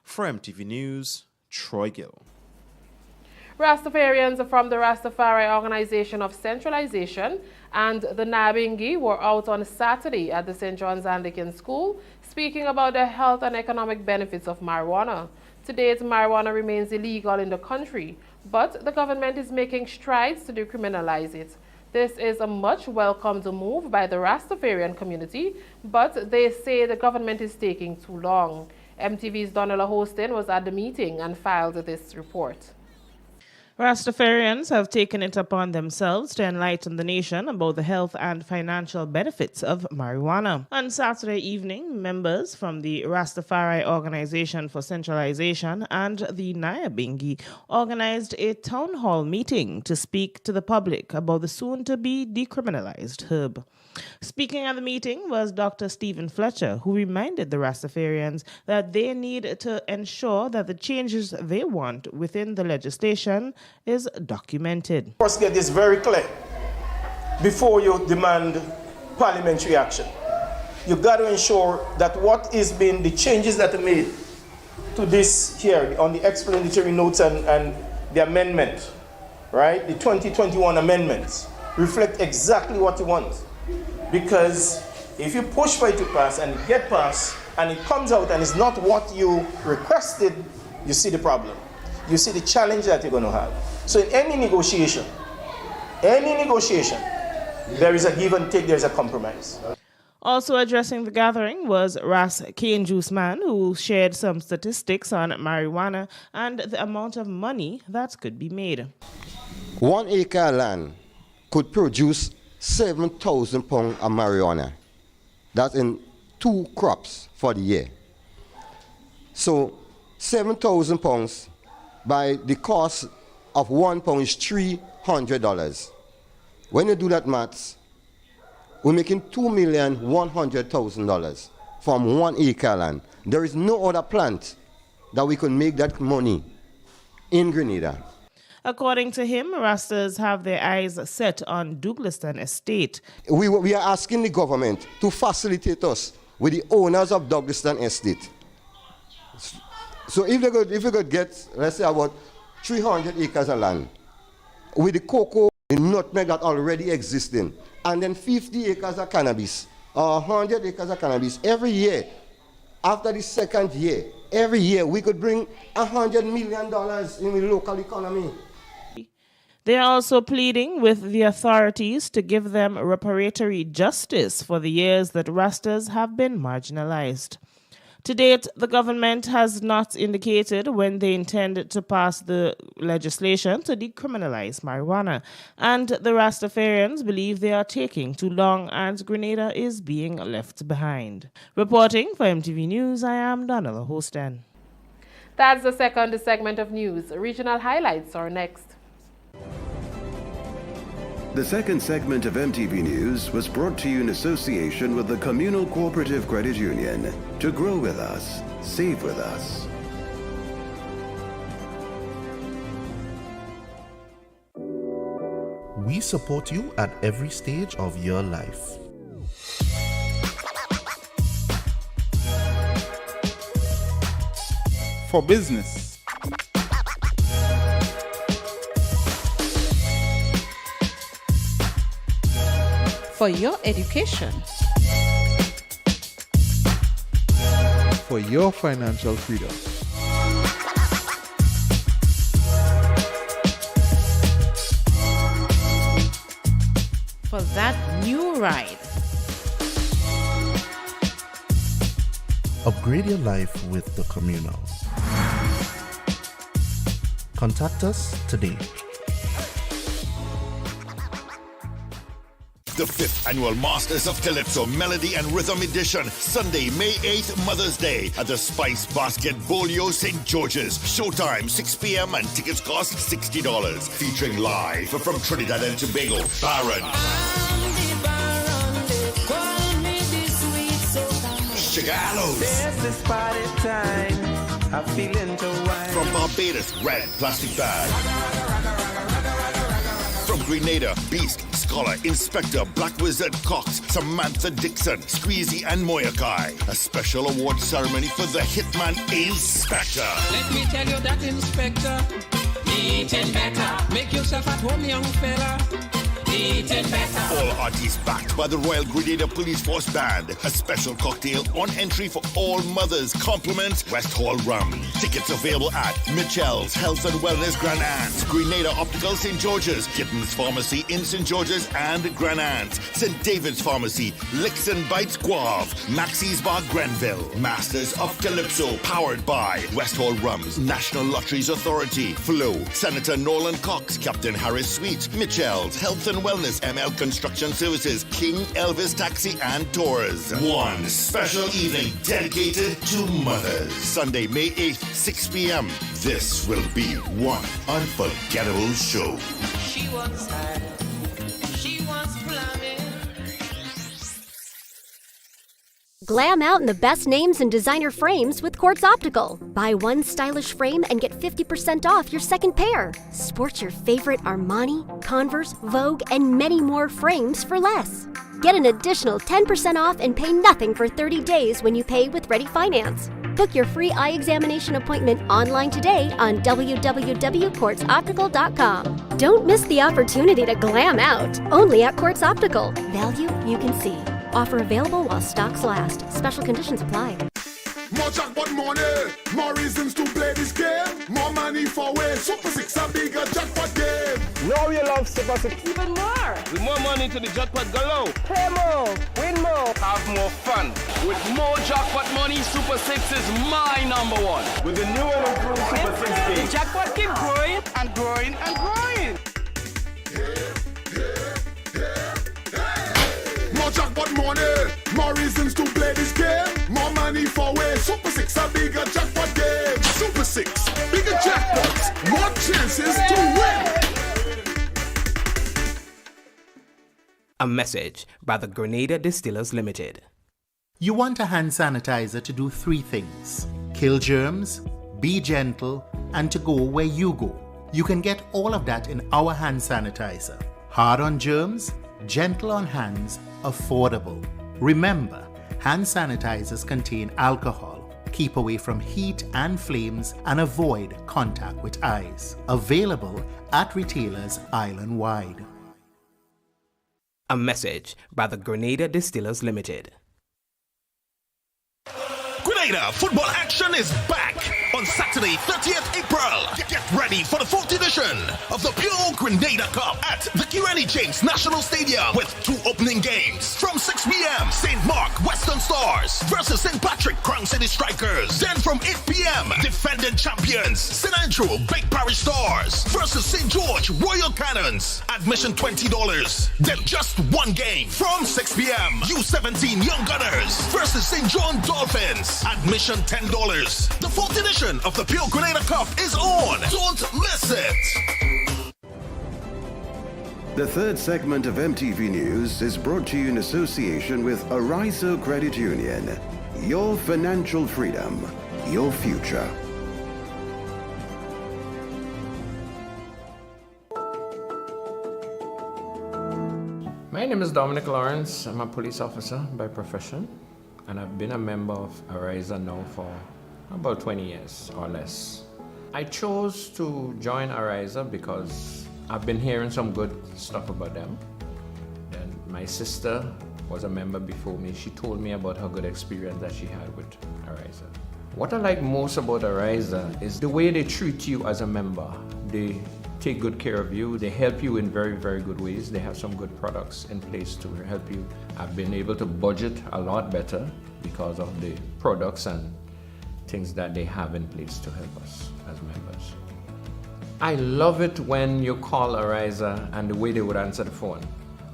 For MTV News, Troy Gill. Rastafarians from the Rastafari Organization of Centralization and the Nyabinghi were out on Saturday at the St. John's Anglican School speaking about the health and economic benefits of marijuana. To date, marijuana remains illegal in the country, but the government is making strides to decriminalize it. This is a much welcomed move by the Rastafarian community, but they say the government is taking too long. MTV's Donella Hostin was at the meeting and filed this report. Rastafarians have taken it upon themselves to enlighten the nation about the health and financial benefits of marijuana. On Saturday evening, members from the Rastafari Organization for Centralization and the Nyabinghi organized a town hall meeting to speak to the public about the soon-to-be decriminalized herb. Speaking at the meeting was Dr. Stephen Fletcher, who reminded the Rastafarians that they need to ensure that the changes they want within the legislation is documented. First, get this very clear before you demand parliamentary action. You've got to ensure that what is being, the changes that are made to this here on the explanatory notes and the amendment, right? The 2021 amendments reflect exactly what you want. Because if you push for it to pass and it gets passed and it comes out and it's not what you requested, you see the problem. You see the challenge that you're going to have. So in any negotiation, there is a give and take, there's a compromise. Also addressing the gathering was Ras Cane Juice Man, who shared some statistics on marijuana and the amount of money that could be made. 1 acre of land could produce 7,000 pounds of marijuana. That's in 2 crops for the year. So £7,000 by the cost of £1 is $300. When you do that maths, we're making $2,100,000 from 1 acre land. There is no other plant that we can make that money in Grenada. According to him, Rastas have their eyes set on Douglaston Estate. We are asking the government to facilitate us with the owners of Douglaston Estate. So if we could get, let's say, about 300 acres of land, with the cocoa, the nutmeg that already existing, and then 50 acres of cannabis, or 100 acres of cannabis, every year, after the second year, every year we could bring $100 million in the local economy. They are also pleading with the authorities to give them reparatory justice for the years that Rastas have been marginalized. To date, the government has not indicated when they intend to pass the legislation to decriminalize marijuana, and the Rastafarians believe they are taking too long and Grenada is being left behind. Reporting for MTV News, I am Donella Hosten. That's the second segment of news. Regional highlights are next. The second segment of MTV News was brought to you in association with the Communal Cooperative Credit Union. To grow with us, save with us. We support you at every stage of your life. For business. For your education. For your financial freedom. For that new ride. Upgrade your life with the Communal. Contact us today. The 5th Annual Masters of Calypso Melody and Rhythm Edition, Sunday, May 8th, Mother's Day, at the Spice Basket Bolio St. George's. Showtime, 6 p.m. and tickets cost $60. Featuring live from Trinidad and Tobago, Baron, Chigalos. This party time, I'm feeling to wine. From Barbados, Red Plastic Bag. From Grenada, Beast, Scholar, Inspector, Black Wizard, Cox, Samantha Dixon, Squeezy, and Moyakai. A special award ceremony for the Hitman Inspector. Let me tell you that, Inspector, eating better. Make yourself at home, young fella. Eating better. All artists backed by the Royal Grenada Police Force Band. A special cocktail on entry for all mothers. Compliments West Hall Rum. Tickets available at Mitchell's Health and Wellness Grand Anse, Grenada Optical St. George's, Kittens Pharmacy in St. George's and Grand Anse, St. David's Pharmacy, Licks and Bites Guave, Maxie's Bar Grenville. Masters of Calypso, powered by West Hall Rum's National Lotteries Authority, Flo, Senator Nolan Cox, Captain Harris Suites, Mitchell's Health and Wellness, ML Construction Services, King Elvis Taxi and Tours. One special evening dedicated to mothers. Sunday, May 8th, 6 p.m. This will be one unforgettable show. She wants high. She wants plumbing. Glam out in the best names and designer frames with Quartz Optical. Buy one stylish frame and get 50% off your second pair. Sport your favorite Armani, Converse, Vogue, and many more frames for less. Get an additional 10% off and pay nothing for 30 days when you pay with Ready Finance. Book your free eye examination appointment online today on www.quartzoptical.com. Don't miss the opportunity to glam out. Only at Quartz Optical. Value you can see. Offer available while stocks last. Special conditions apply. More jackpot money, more reasons to play this game. More money for way. Super 6 a bigger jackpot game. Now you love Super 6 even more. With more money to the jackpot galore. Play more, win more, have more fun. With more jackpot money, Super 6 is my number one. With the new and improved Super 6 game. The jackpot keep growing and growing and growing. More jackpot money, more reasons to play this game. More money for way. Super 6 a bigger jackpot game. Super A message by the Grenada Distillers Limited. You want a hand sanitizer to do 3 things: kill germs, be gentle, and to go where you go. You can get all of that in our hand sanitizer. Hard on germs, gentle on hands, affordable. Remember, hand sanitizers contain alcohol. Keep away from heat and flames and avoid contact with eyes. Available at retailers island-wide. A message by the Grenada Distillers Limited. Grenada football action is back on Saturday, 30th April. Get ready for the 4th edition of the Pure Grenada Cup at the Kirani James National Stadium with 2 opening games. From 6 p.m., St. Mark Western Stars versus St. Patrick Crown City Strikers. Then from 8 p.m., defending champions St. Andrew Big Parish Stars versus St. George Royal Cannons. Admission $20. Then just 1 game from 6 p.m. U17 Young Gunners versus St. John Dolphins. Admission $10. The 4th edition of the Pure Grenada Cup is on. Don't miss it. The third segment of MTV News is brought to you in association with Arizo Credit Union. Your financial freedom, your future. My name is Dominic Lawrence. I'm a police officer by profession, and I've been a member of Arizo now for about 20 years or less. I chose to join Arizo because I've been hearing some good stuff about them. And my sister was a member before me. She told me about her good experience that she had with Arizo. What I like most about Arizo is the way they treat you as a member. They take good care of you. They help you in very, very good ways. They have some good products in place to help you. I've been able to budget a lot better because of the products and things that they have in place to help us as members. I love it when you call Arizo and the way they would answer the phone.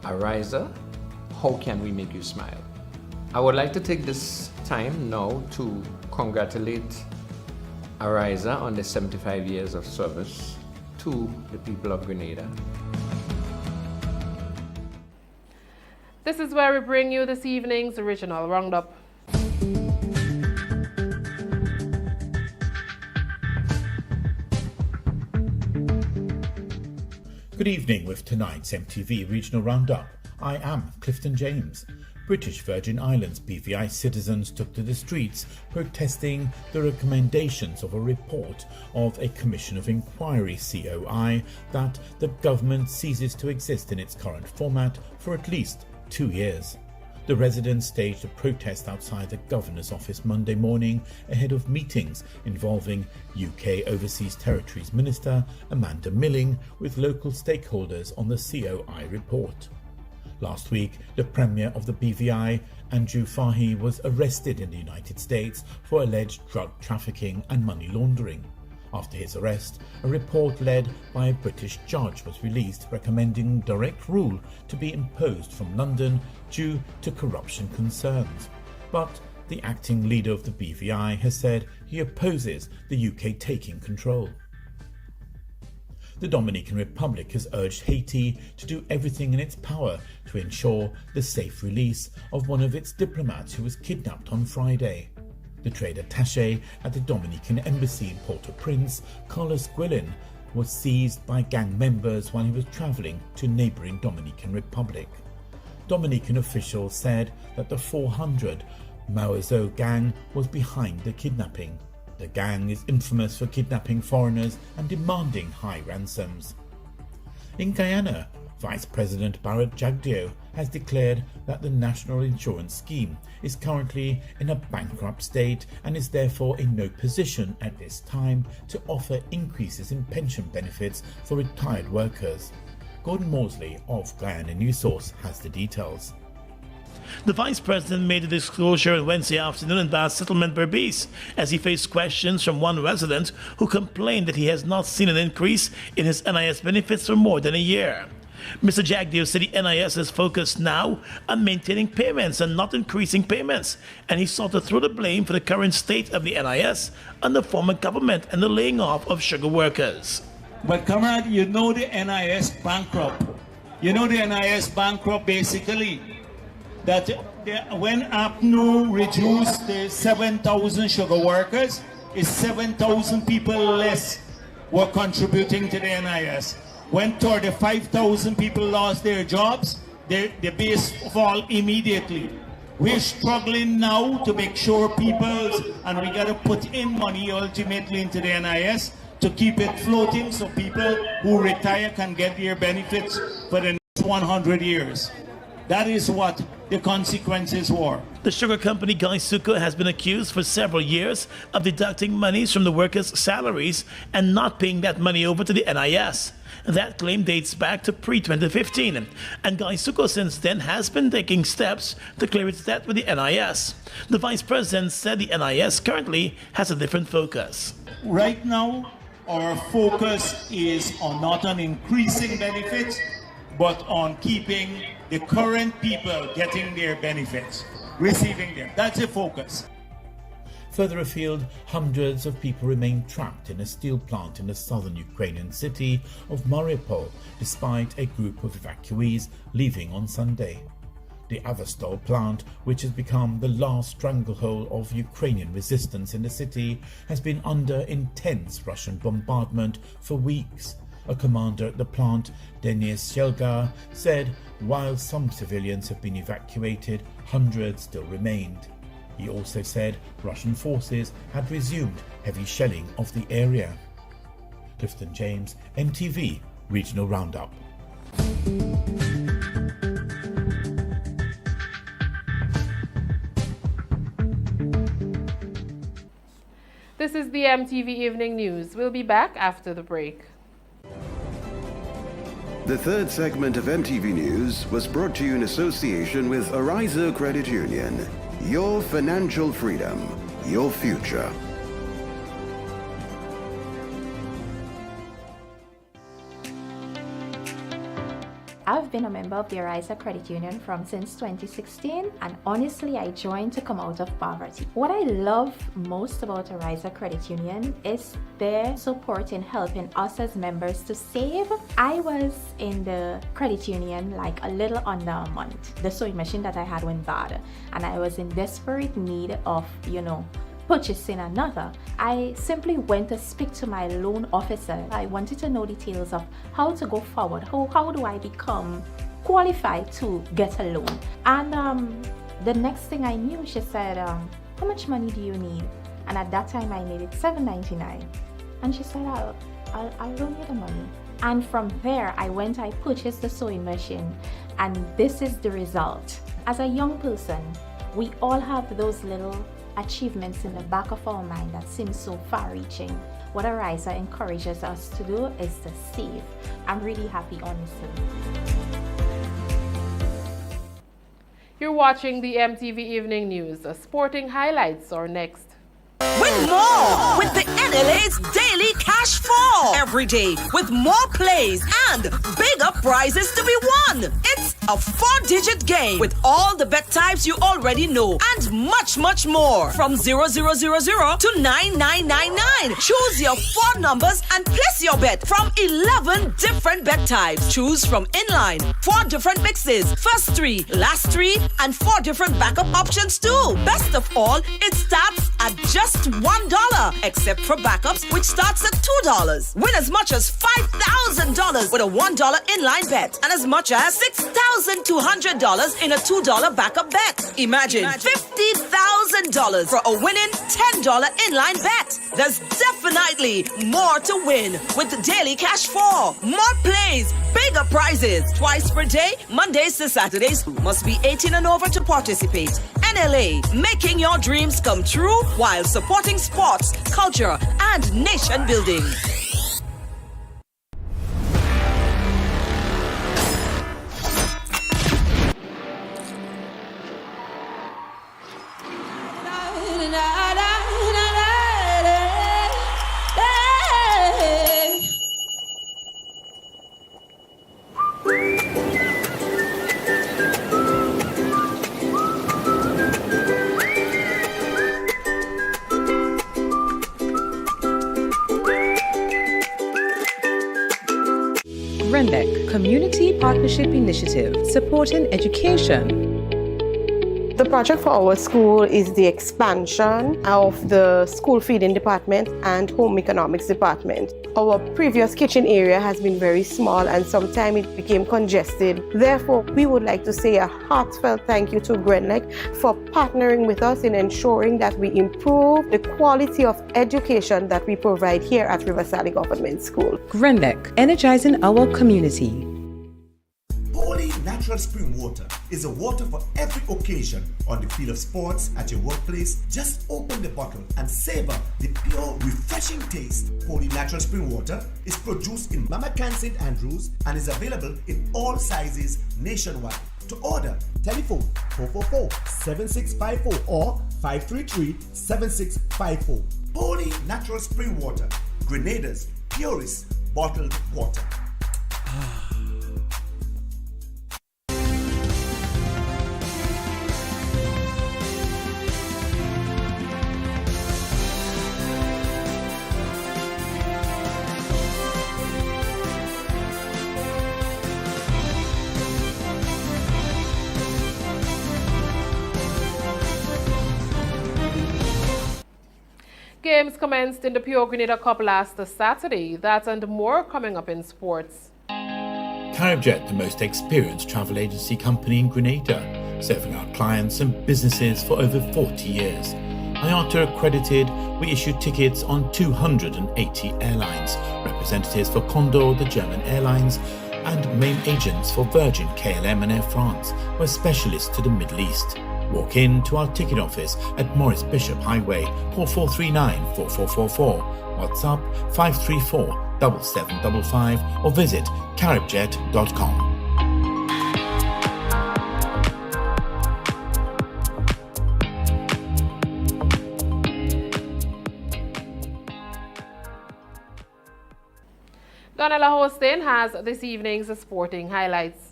Arizo, how can we make you smile? I would like to take this time now to congratulate Arizo on the 75 years of service to the people of Grenada. This is where we bring you this evening's original roundup. Good evening with tonight's MTV Regional Roundup. I am Clifton James. British Virgin Islands BVI citizens took to the streets protesting the recommendations of a report of a Commission of Inquiry COI that the government ceases to exist in its current format for at least 2 years. The residents staged a protest outside the Governor's office Monday morning ahead of meetings involving UK Overseas Territories Minister Amanda Milling with local stakeholders on the COI report. Last week, the Premier of the BVI, Andrew Fahy, was arrested in the United States for alleged drug trafficking and money laundering. After his arrest, a report led by a British judge was released recommending direct rule to be imposed from London due to corruption concerns. But the acting leader of the BVI has said he opposes the UK taking control. The Dominican Republic has urged Haiti to do everything in its power to ensure the safe release of one of its diplomats who was kidnapped on Friday. The trade attaché at the Dominican Embassy in Port-au-Prince, Carlos Guillén, was seized by gang members while he was travelling to neighbouring Dominican Republic. Dominican officials said that the 400 Maozo gang was behind the kidnapping. The gang is infamous for kidnapping foreigners and demanding high ransoms. In Guyana, Vice President Barrett Jagdeo has declared that the National Insurance Scheme is currently in a bankrupt state and is therefore in no position at this time to offer increases in pension benefits for retired workers. Gordon Mosley of Guyana News Source has the details. The Vice President made a disclosure on Wednesday afternoon in Bass Settlement, Berbice, as he faced questions from one resident who complained that he has not seen an increase in his NIS benefits for more than a year. Mr. Jagdeo said the NIS is focused now on maintaining payments and not increasing payments, and he sought to throw the blame for the current state of the NIS on the former government and the laying off of sugar workers. But comrade, you know the NIS bankrupt. You know the NIS bankrupt basically. That when APNU reduced the 7,000 sugar workers, it's 7,000 people less were contributing to the NIS. When 35,000 people lost their jobs, the base fall immediately. We're struggling now to make sure and we got to put in money ultimately into the NIS to keep it floating so people who retire can get their benefits for the next 100 years. That is what the consequences were. The sugar company Gaisuco has been accused for several years of deducting monies from the workers' salaries and not paying that money over to the NIS. That claim dates back to pre-2015, and Gaisuco since then has been taking steps to clear its debt with the NIS. The vice president said the NIS currently has a different focus. Right now, our focus is not on increasing benefits, but on keeping the current people getting their benefits, receiving them. That's the focus. Further afield, hundreds of people remain trapped in a steel plant in the southern Ukrainian city of Mariupol, despite a group of evacuees leaving on Sunday. The Avastol plant, which has become the last stranglehold of Ukrainian resistance in the city, has been under intense Russian bombardment for weeks. A commander at the plant, Denis Shelgar, said while some civilians have been evacuated, hundreds still remained. He also said Russian forces had resumed heavy shelling of the area. Clifton James, MTV Regional Roundup. This is the MTV Evening News. We'll be back after the break. The third segment of MTV News was brought to you in association with Ariza Credit Union. Your financial freedom, your future. I've been a member of the Ariza Credit Union since 2016, and honestly I joined to come out of poverty. What I love most about Ariza Credit Union is their support in helping us as members to save. I was in the credit union like a little under a month. The sewing machine that I had went bad and I was in desperate need of, purchasing another. I simply went to speak to my loan officer. I wanted to know details of how to go forward. How do I become qualified to get a loan? And the next thing I knew, she said, how much money do you need? And at that time I needed $7.99. And she said, I'll loan you the money. And from there I purchased the sewing machine, and this is the result. As a young person, we all have those little achievements in the back of our mind that seem so far-reaching. What Ariza encourages us to do is to save. I'm really happy, honestly. You're watching the MTV Evening News. Sporting highlights are next. Win more with the NLA's Daily Cash Fall. Every day with more plays and bigger prizes to be won. It's a 4-digit game with all the bet types you already know and much, much more. From 0000 to 9999. Choose your 4 numbers and place your bet from 11 different bet types. Choose from inline, 4 different mixes, first 3, last 3, and 4 different backup options too. Best of all, it starts at just $1, except for backups, which starts at $2. Win as much as $5,000 with a $1 inline bet and as much as $6,200 in a $2 backup bet. Imagine $50,000 for a winning $10 inline bet. There's definitely more to win with the Daily Cash 4. More plays, bigger prizes, twice per day, Mondays to Saturdays. Must be 18 and over to participate. NLA, making your dreams come true while supporting sports, culture, and nation building. GRENDEC, Community Partnership Initiative, supporting education. The project for our school is the expansion of the school feeding department and home economics department. Our previous kitchen area has been very small and sometimes it became congested. Therefore, we would like to say a heartfelt thank you to GRENDEC for partnering with us in ensuring that we improve the quality of education that we provide here at River Sally Government School. GRENDEC, energizing our community. Holy natural spring water is a water for every occasion. On the field of sports, at your workplace, just open the bottle and savor the pure, refreshing taste. Holy natural spring water is produced in Mama Can St. Andrews and is available in all sizes nationwide. To order, telephone 444-7654 or 533-7654. Holy natural spring water, Grenada's purest bottled water. Games commenced in the Pure Grenada Cup last Saturday. That and more coming up in sports. Caribjet, the most experienced travel agency company in Grenada, serving our clients and businesses for over 40 years. IATA accredited, we issue tickets on 280 airlines, representatives for Condor, the German airlines, and main agents for Virgin, KLM and Air France. We're specialists to the Middle East. Walk in to our ticket office at Morris Bishop Highway, call 439-4444, WhatsApp 534-7755 or visit caribjet.com. Donella Hostin has this evening's sporting highlights.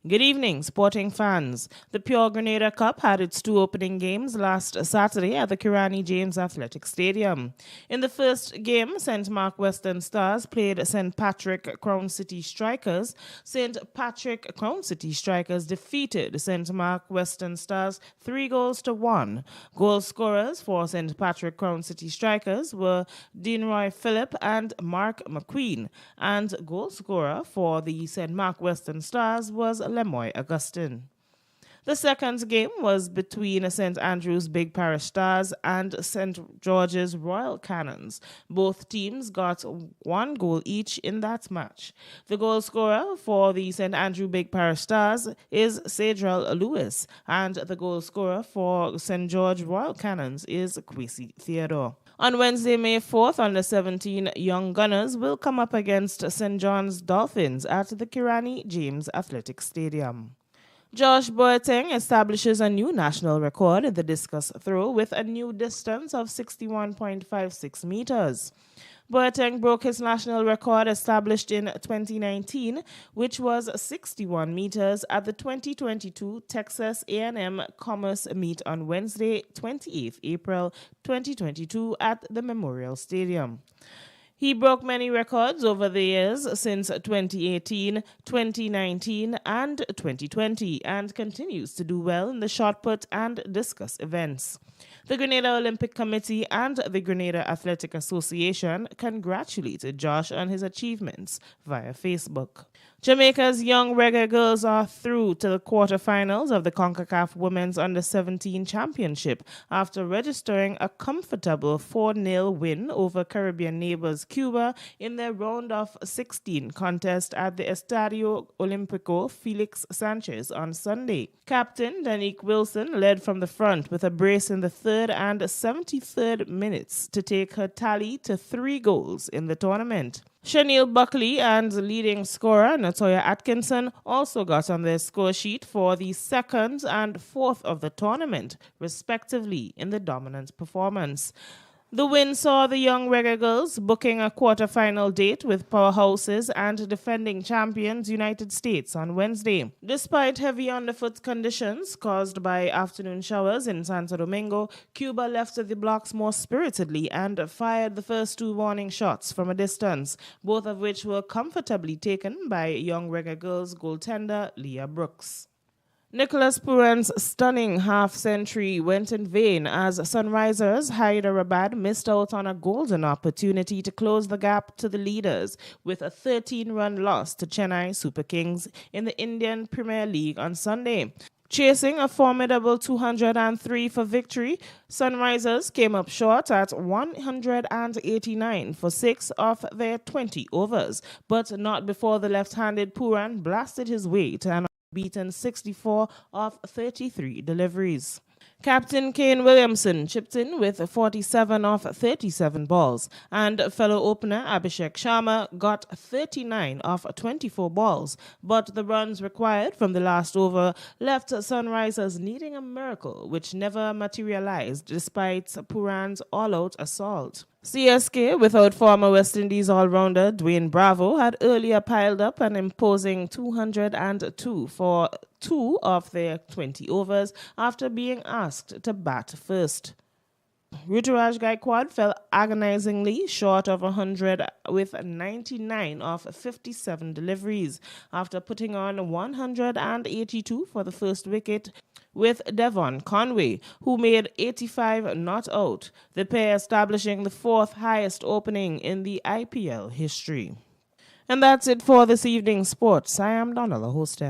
Good evening, sporting fans. The Pure Grenada Cup had its two opening games last Saturday at the Kirani James Athletic Stadium. In the first game, St. Mark Western Stars played St. Patrick Crown City Strikers. St. Patrick Crown City Strikers defeated St. Mark Western Stars 3-1. Goal scorers for St. Patrick Crown City Strikers were Deanroy Phillip and Mark McQueen, and goal scorer for the St. Mark Western Stars was Lemoy Augustine. The second game was between St. Andrew's Big Parish Stars and St. George's Royal Cannons. Both teams got 1 goal each in that match. The goal scorer for the St. Andrew Big Parish Stars is Sadrel Lewis, and the goal scorer for St. George Royal Cannons is Kwesi Theodore. On Wednesday, May 4th, under 17 Young Gunners will come up against St. John's Dolphins at the Kirani James Athletic Stadium. Josh Boateng establishes a new national record in the discus throw with a new distance of 61.56 meters. Boateng broke his national record established in 2019, which was 61 meters at the 2022 Texas A&M Commerce Meet on Wednesday, 28 April 2022 at the Memorial Stadium. He broke many records over the years since 2018, 2019, and 2020 and continues to do well in the shot put and discus events. The Grenada Olympic Committee and the Grenada Athletic Association congratulated Josh on his achievements via Facebook. Jamaica's young reggae girls are through to the quarterfinals of the CONCACAF Women's Under-17 Championship after registering a comfortable 4-0 win over Caribbean neighbors Cuba in their round of 16 contest at the Estadio Olimpico Felix Sanchez on Sunday. Captain Danique Wilson led from the front with a brace in the 3rd and 73rd minutes to take her tally to 3 goals in the tournament. Shaniel Buckley and leading scorer Natoya Atkinson also got on their score sheet for the 2nd and 4th of the tournament, respectively, in the dominant performance. The win saw the young Reggae Girls booking a quarter-final date with powerhouses and defending champions United States on Wednesday. Despite heavy underfoot conditions caused by afternoon showers in Santo Domingo, Cuba left the blocks more spiritedly and fired the first two warning shots from a distance, both of which were comfortably taken by young Reggae Girls goaltender Leah Brooks. Nicholas Puran's stunning half-century went in vain as Sunrisers' Hyderabad missed out on a golden opportunity to close the gap to the leaders with a 13-run loss to Chennai Super Kings in the Indian Premier League on Sunday. Chasing a formidable 203 for victory, Sunrisers came up short at 189 for 6 of their 20 overs, but not before the left-handed Puran blasted his way to an beaten 64 of 33 deliveries. Captain Kane Williamson chipped in with 47 of 37 balls, and fellow opener Abhishek Sharma got 39 of 24 balls, but the runs required from the last over left Sunrisers needing a miracle, which never materialized despite Puran's all-out assault. CSK, without former West Indies all-rounder Dwayne Bravo, had earlier piled up an imposing 202 for 2 of their 20 overs after being asked to bat first. Ruturaj Gaikwad fell agonizingly short of 100 with 99 of 57 deliveries after putting on 182 for the first wicket with Devon Conway, who made 85 not out, the pair establishing the 4th highest opening in the IPL history. And that's it for this evening's sports. I am Donald, the host.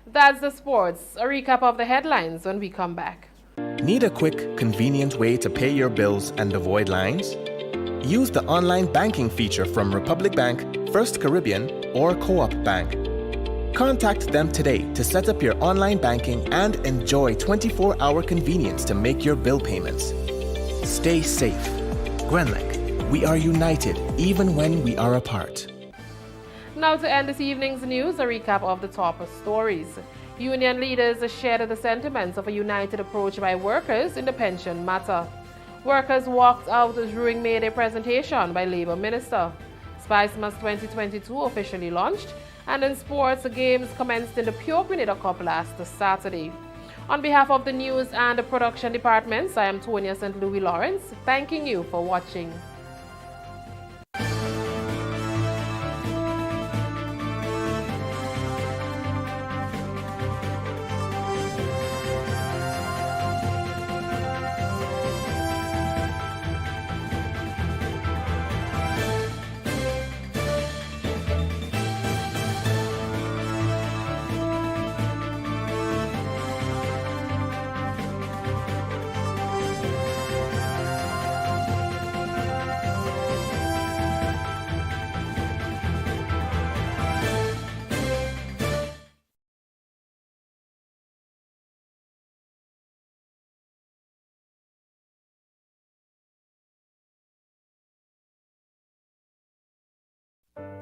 That's the sports. A recap of the headlines when we come back. Need a quick, convenient way to pay your bills and avoid lines? Use the online banking feature from Republic Bank, First Caribbean, or Co-op Bank. Contact them today to set up your online banking and enjoy 24-hour convenience to make your bill payments. Stay safe. Grenlec, we are united even when we are apart. Now to end this evening's news, a recap of the top stories. Union leaders shared the sentiments of a united approach by workers in the pension matter. Workers walked out during May Day presentation by Labour Minister. Spice Month 2022 officially launched, and in sports, games commenced in the Pure Grenada Cup last Saturday. On behalf of the news and the production departments, I am Tonya St. Louis Lawrence, thanking you for watching.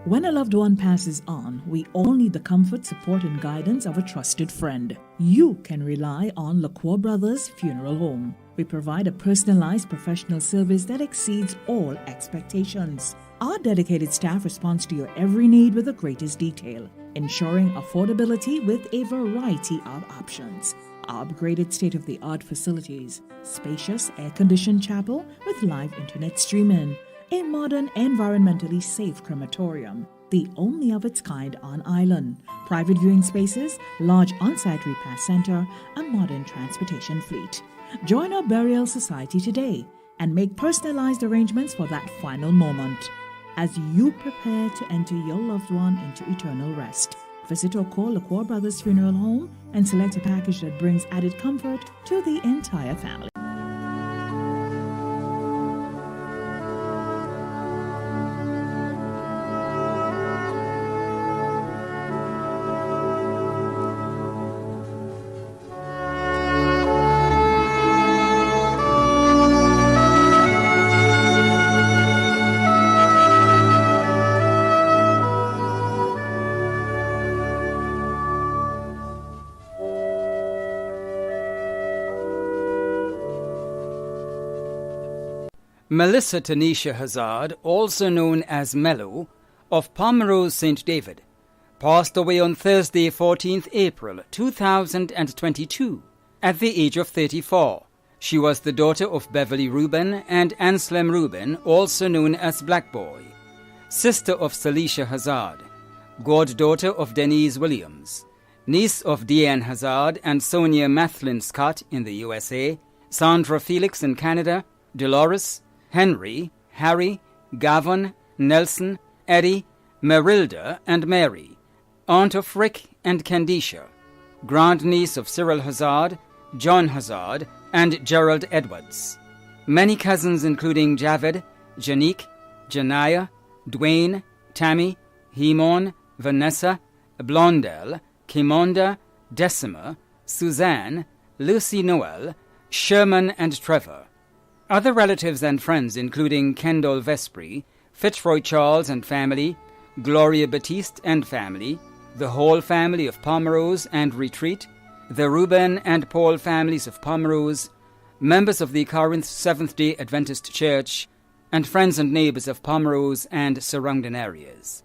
When a loved one passes on, we all need the comfort, support, and guidance of a trusted friend. You can rely on LaCour Brothers Funeral Home. We provide a personalized professional service that exceeds all expectations. Our dedicated staff responds to your every need with the greatest detail, ensuring affordability with a variety of options. Our upgraded state-of-the-art facilities, spacious air-conditioned chapel with live internet streaming, a modern, environmentally safe crematorium, the only of its kind on island, private viewing spaces, large on-site repast center, a modern transportation fleet. Join our burial society today and make personalized arrangements for that final moment. As you prepare to enter your loved one into eternal rest, visit or call LaCour Brothers Funeral Home and select a package that brings added comfort to the entire family. Melissa Tanisha Hazard, also known as Mello, of Pomerose St. David, passed away on Thursday, 14th April 2022, at the age of 34. She was the daughter of Beverly Rubin and Anselm Rubin, also known as Black Boy, sister of Salisha Hazard, goddaughter of Denise Williams, niece of Deanne Hazard and Sonia Mathlin Scott in the USA, Sandra Felix in Canada, Dolores, Henry, Harry, Gavin, Nelson, Eddie, Merilda, and Mary, aunt of Rick and Candisha, grandniece of Cyril Hazard, John Hazard, and Gerald Edwards. Many cousins including Javed, Janique, Janaya, Dwayne, Tammy, Hemon, Vanessa, Blondell, Kimonda, Decima, Suzanne, Lucy Noel, Sherman, and Trevor. Other relatives and friends including Kendall Vespri, Fitzroy Charles and family, Gloria Batiste and family, the Hall family of Pomerose and Retreat, the Reuben and Paul families of Pomerose, members of the Corinth Seventh-day Adventist Church, and friends and neighbors of Pomerose and surrounding areas.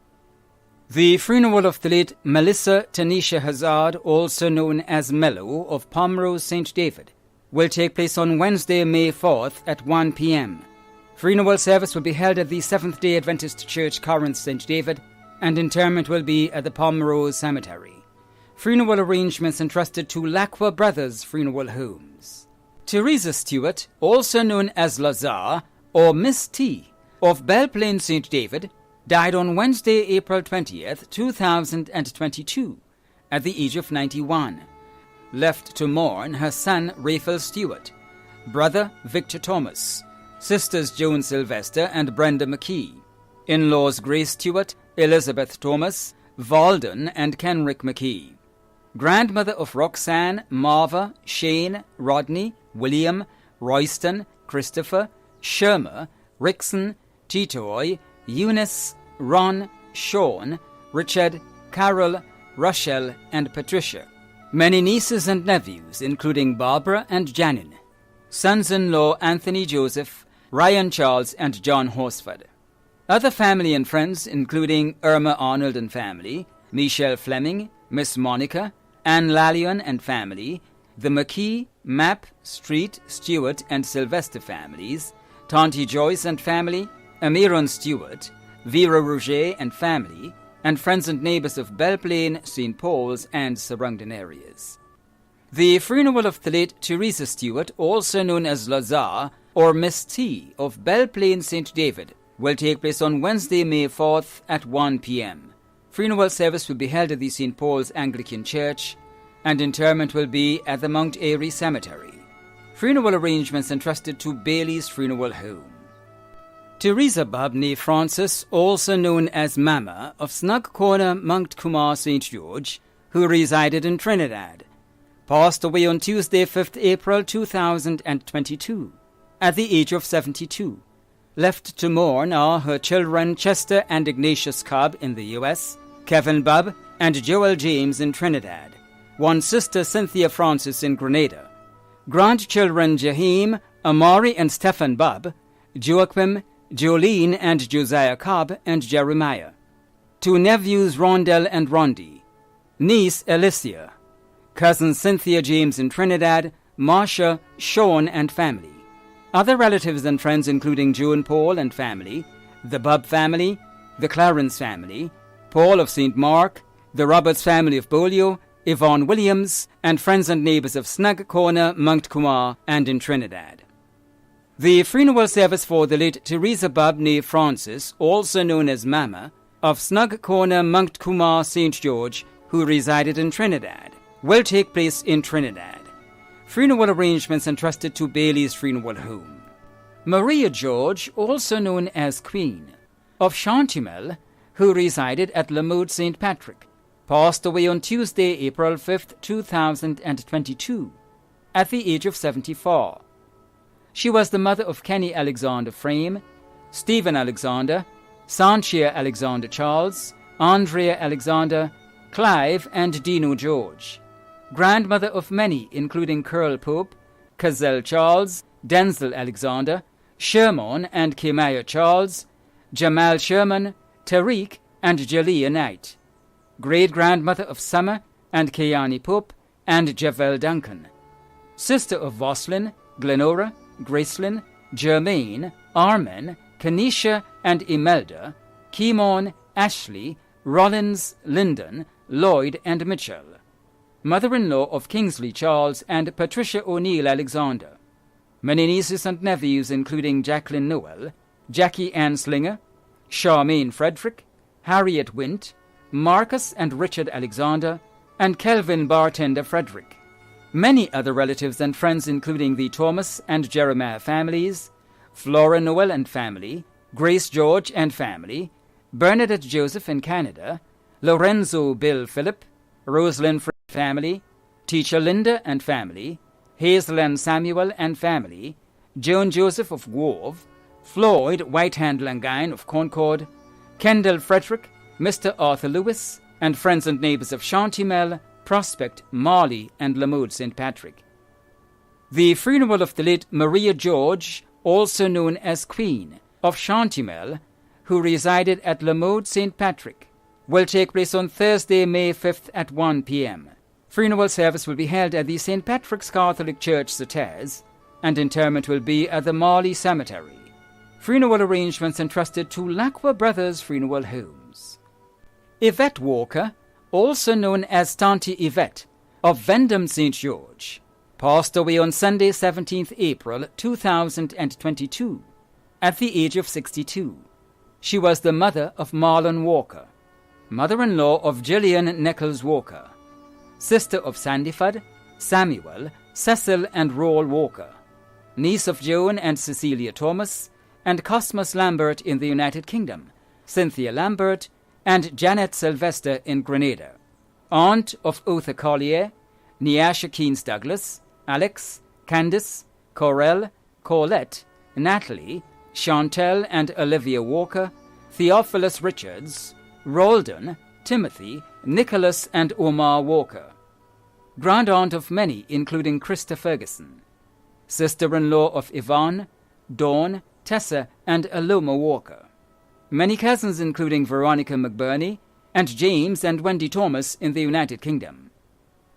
The funeral of the late Melissa Tanisha Hazard, also known as Mello, of Pomerose St. David, will take place on Wednesday, May 4th at 1 p.m. Funeral service will be held at the Seventh-day Adventist Church, Corinth St. David, and interment will be at the Pomerose Cemetery. Funeral arrangements entrusted to Lacqua Brothers Funeral Homes. Teresa Stewart, also known as Lazar or Miss T, of Belle Plaine St. David, died on Wednesday, April 20th, 2022, at the age of 91. Left to mourn her son Raphael Stewart, brother Victor Thomas, sisters Joan Sylvester and Brenda McKee, in-laws Grace Stewart, Elizabeth Thomas, Valden and Kenrick McKee, grandmother of Roxanne, Marva, Shane, Rodney, William, Royston, Christopher, Shermer, Rickson, Titoy, Eunice, Ron, Sean, Richard, Carol, Rochelle, and Patricia. Many nieces and nephews, including Barbara and Janin. Sons-in-law Anthony Joseph, Ryan Charles, and John Horsford. Other family and friends, including Irma Arnold and family, Michelle Fleming, Miss Monica, Anne Lallion and family, the McKee, Mapp, Street, Stewart, and Sylvester families, Tonty Joyce and family, Amiron Stewart, Vera Rouget and family, and friends and neighbors of Belle Plaine, St. Paul's, and surrounding areas. The funeral of the late Teresa Stewart, also known as Lazar or Miss T, of Belle Plaine, St. David, will take place on Wednesday, May 4th at 1 p.m. Funeral service will be held at the St. Paul's Anglican Church, and interment will be at the Mount Airy Cemetery. Funeral arrangements entrusted to Bailey's Funeral Home. Teresa Babney Francis, also known as Mama, of Snug Corner, Mount Kumar, St. George, who resided in Trinidad, passed away on Tuesday, 5th April 2022, at the age of 72. Left to mourn are her children Chester and Ignatius Cobb in the U.S., Kevin Bubb and Joel James in Trinidad, one sister Cynthia Francis in Grenada, grandchildren Jaheim, Amari and Stephen Bubb, Joachim, Jolene and Josiah Cobb and Jeremiah, two nephews Rondell and Rondi, niece Alicia, cousin Cynthia James in Trinidad, Marsha, Sean and family. Other relatives and friends including Joan Paul and family, the Bubb family, the Clarence family, Paul of St. Mark, the Roberts family of Bolio, Yvonne Williams, and friends and neighbors of Snug Corner, Mount Kumar, and in Trinidad. The funeral service for the late Teresa Babney Francis, also known as Mama, of Snug Corner, Mount Kumar, St. George, who resided in Trinidad, will take place in Trinidad. Funeral arrangements entrusted to Bailey's Funeral Home. Maria George, also known as Queen, of Chantimel, who resided at Lamode St. Patrick, passed away on Tuesday, April 5th, 2022, at the age of 74. She was the mother of Kenny Alexander Frame, Stephen Alexander, Sanchia Alexander Charles, Andrea Alexander, Clive, and Dino George. Grandmother of many, including Curl Pope, Cazelle Charles, Denzel Alexander, Sherman and Kimaya Charles, Jamal Sherman, Tariq and Jalea Knight. Great-grandmother of Summer and Kayani Pope and Javel Duncan. Sister of Voslin, Glenora, Gracelyn, Germaine, Armen, Kenesha and Imelda, Kimon, Ashley, Rollins, Lyndon, Lloyd and Mitchell. Mother-in-law of Kingsley Charles and Patricia O'Neill Alexander. Many nieces and nephews including Jacqueline Noel, Jackie Ann Slinger, Charmaine Frederick, Harriet Wint, Marcus and Richard Alexander, and Kelvin Bartender Frederick. Many other relatives and friends including the Thomas and Jeremiah families, Flora Noel and family, Grace George and family, Bernadette Joseph in Canada, Lorenzo Bill Phillip, Rosalind Fred family, Teacher Linda and family, Hazel and Samuel and family, Joan Joseph of Grove, Floyd Whitehand Langine of Concord, Kendall Frederick, Mr. Arthur Lewis, and friends and neighbours of Shantymel, Prospect, Marley, and Lamode St. Patrick. The funeral of the late Maria George, also known as Queen, of Shantymel, who resided at Lamode St. Patrick, will take place on Thursday, May 5th at 1 p.m. Funeral service will be held at the St. Patrick's Catholic Church, Sautez, and interment will be at the Marley Cemetery. Funeral arrangements entrusted to Lacqua Brothers Funeral Homes. Yvette Walker, also known as Tanti Yvette, of Vendham St. George, passed away on Sunday, 17th April 2022, at the age of 62. She was the mother of Marlon Walker, mother-in-law of Gillian Nichols Walker, sister of Sandyford, Samuel, Cecil and Roll Walker, niece of Joan and Cecilia Thomas, and Cosmas Lambert in the United Kingdom, Cynthia Lambert, and Janet Sylvester in Grenada, aunt of Otha Collier, Neasha Keynes Douglas, Alex, Candice, Corel, Colette, Natalie, Chantel and Olivia Walker, Theophilus Richards, Roldan, Timothy, Nicholas and Omar Walker. Grand-aunt of many, including Krista Ferguson. Sister-in-law of Yvonne, Dawn, Tessa and Aloma Walker. Many cousins including Veronica McBurney and James and Wendy Thomas in the United Kingdom.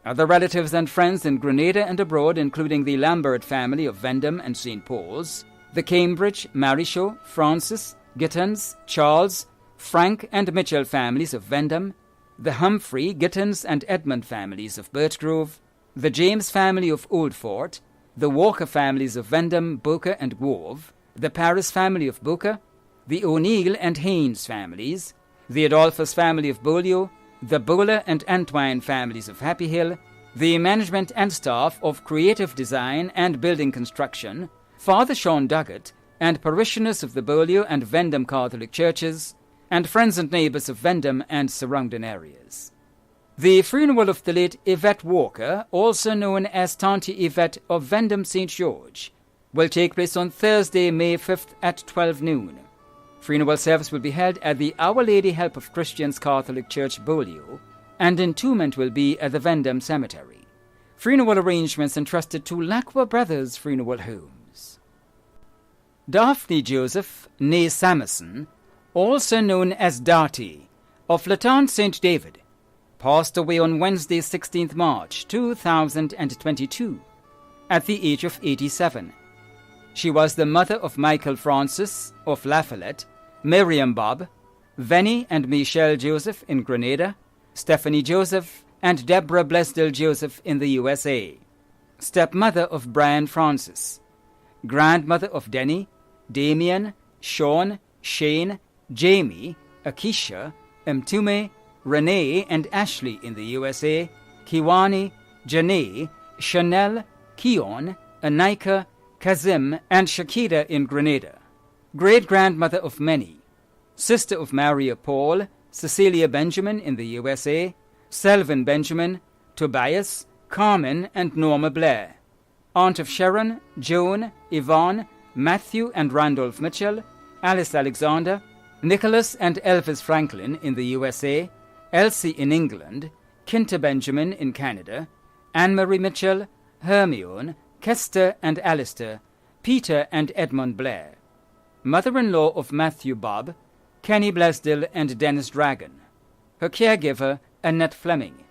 Other relatives and friends in Grenada and abroad including the Lambert family of Vendham and St. Paul's, the Cambridge, Marishaw, Francis, Gittins, Charles, Frank and Mitchell families of Vendham, the Humphrey, Gittins and Edmund families of Birchgrove, the James family of Old Fort, the Walker families of Vendham, Boca and Grove, the Paris family of Boca, the O'Neill and Haynes families, the Adolphus family of Beaulieu, the Bowler and Antwine families of Happy Hill, the management and staff of Creative Design and Building Construction, Father Sean Duggett, and parishioners of the Beaulieu and Vendham Catholic churches, and friends and neighbours of Vendham and surrounding areas. The funeral of the late Yvette Walker, also known as Tanti Yvette of Vendham St. George, will take place on Thursday, May 5th at 12 noon. Funeral service will be held at the Our Lady Help of Christians Catholic Church, Beaulieu, and entombment will be at the Vendham Cemetery. Funeral arrangements entrusted to Lacqua Brothers Funeral Homes. Daphne Joseph, née Samerson, also known as Darty, of Latone St. David, passed away on Wednesday, 16th March 2022, at the age of 87. She was the mother of Michael Francis of La Follette, Miriam Bob, Venny and Michelle Joseph in Grenada, Stephanie Joseph, and Deborah Blesdell Joseph in the USA, stepmother of Brian Francis, grandmother of Denny, Damien, Sean, Shane, Jamie, Akisha, Mtume, Renee and Ashley in the USA, Kiwani, Janae, Chanel, Keon, Anika, Kazim, and Shakida in Grenada, great-grandmother of many, sister of Maria Paul, Cecilia Benjamin in the USA, Selvin Benjamin, Tobias, Carmen, and Norma Blair, aunt of Sharon, Joan, Yvonne, Matthew and Randolph Mitchell, Alice Alexander, Nicholas and Elvis Franklin in the USA, Elsie in England, Kinta Benjamin in Canada, Anne-Marie Mitchell, Hermione, Kester and Alistair, Peter and Edmund Blair. Mother-in-law of Matthew Bob, Kenny Blaisdell and Dennis Dragon. Her caregiver, Annette Fleming.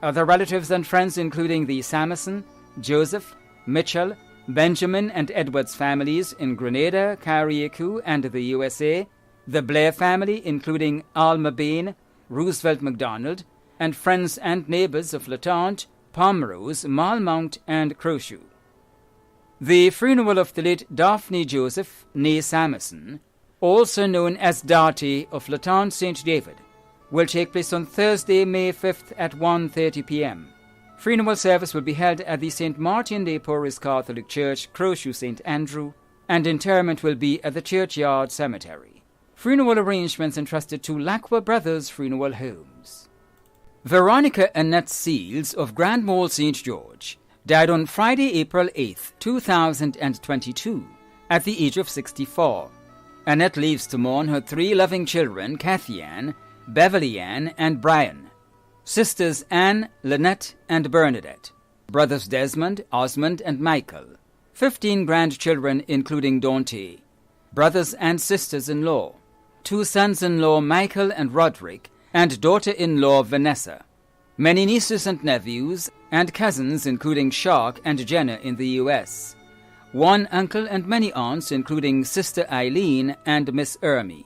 Other relatives and friends including the Samerson, Joseph, Mitchell, Benjamin and Edwards families in Grenada, Carriacou and the USA, the Blair family including Alma Bain, Roosevelt MacDonald, and friends and neighbors of Latente, Pomerose, Malmount and Crowshoe. The funeral of the late Daphne Joseph, née Samerson, also known as Darty of Latente St. David, will take place on Thursday, May 5th at 1:30 p.m. Funeral service will be held at the St. Martin de Porres Catholic Church, Crowshoe St. Andrew, and interment will be at the Churchyard Cemetery. Funeral arrangements entrusted to Lacqua Brothers Funeral Homes. Veronica Annette Seals of Grand Mole St. George died on Friday, April 8, 2022, at the age of 64. Annette leaves to mourn her 3 loving children, Kathy Ann, Beverly Ann, and Brian, sisters Anne, Lynette, and Bernadette, brothers Desmond, Osmond, and Michael, 15 grandchildren including Dante, brothers and sisters-in-law, 2 sons-in-law Michael and Roderick, and daughter-in-law Vanessa, many nieces and nephews, and cousins including Shark and Jenna in the U.S., 1 uncle and many aunts including Sister Eileen and Miss Ermy.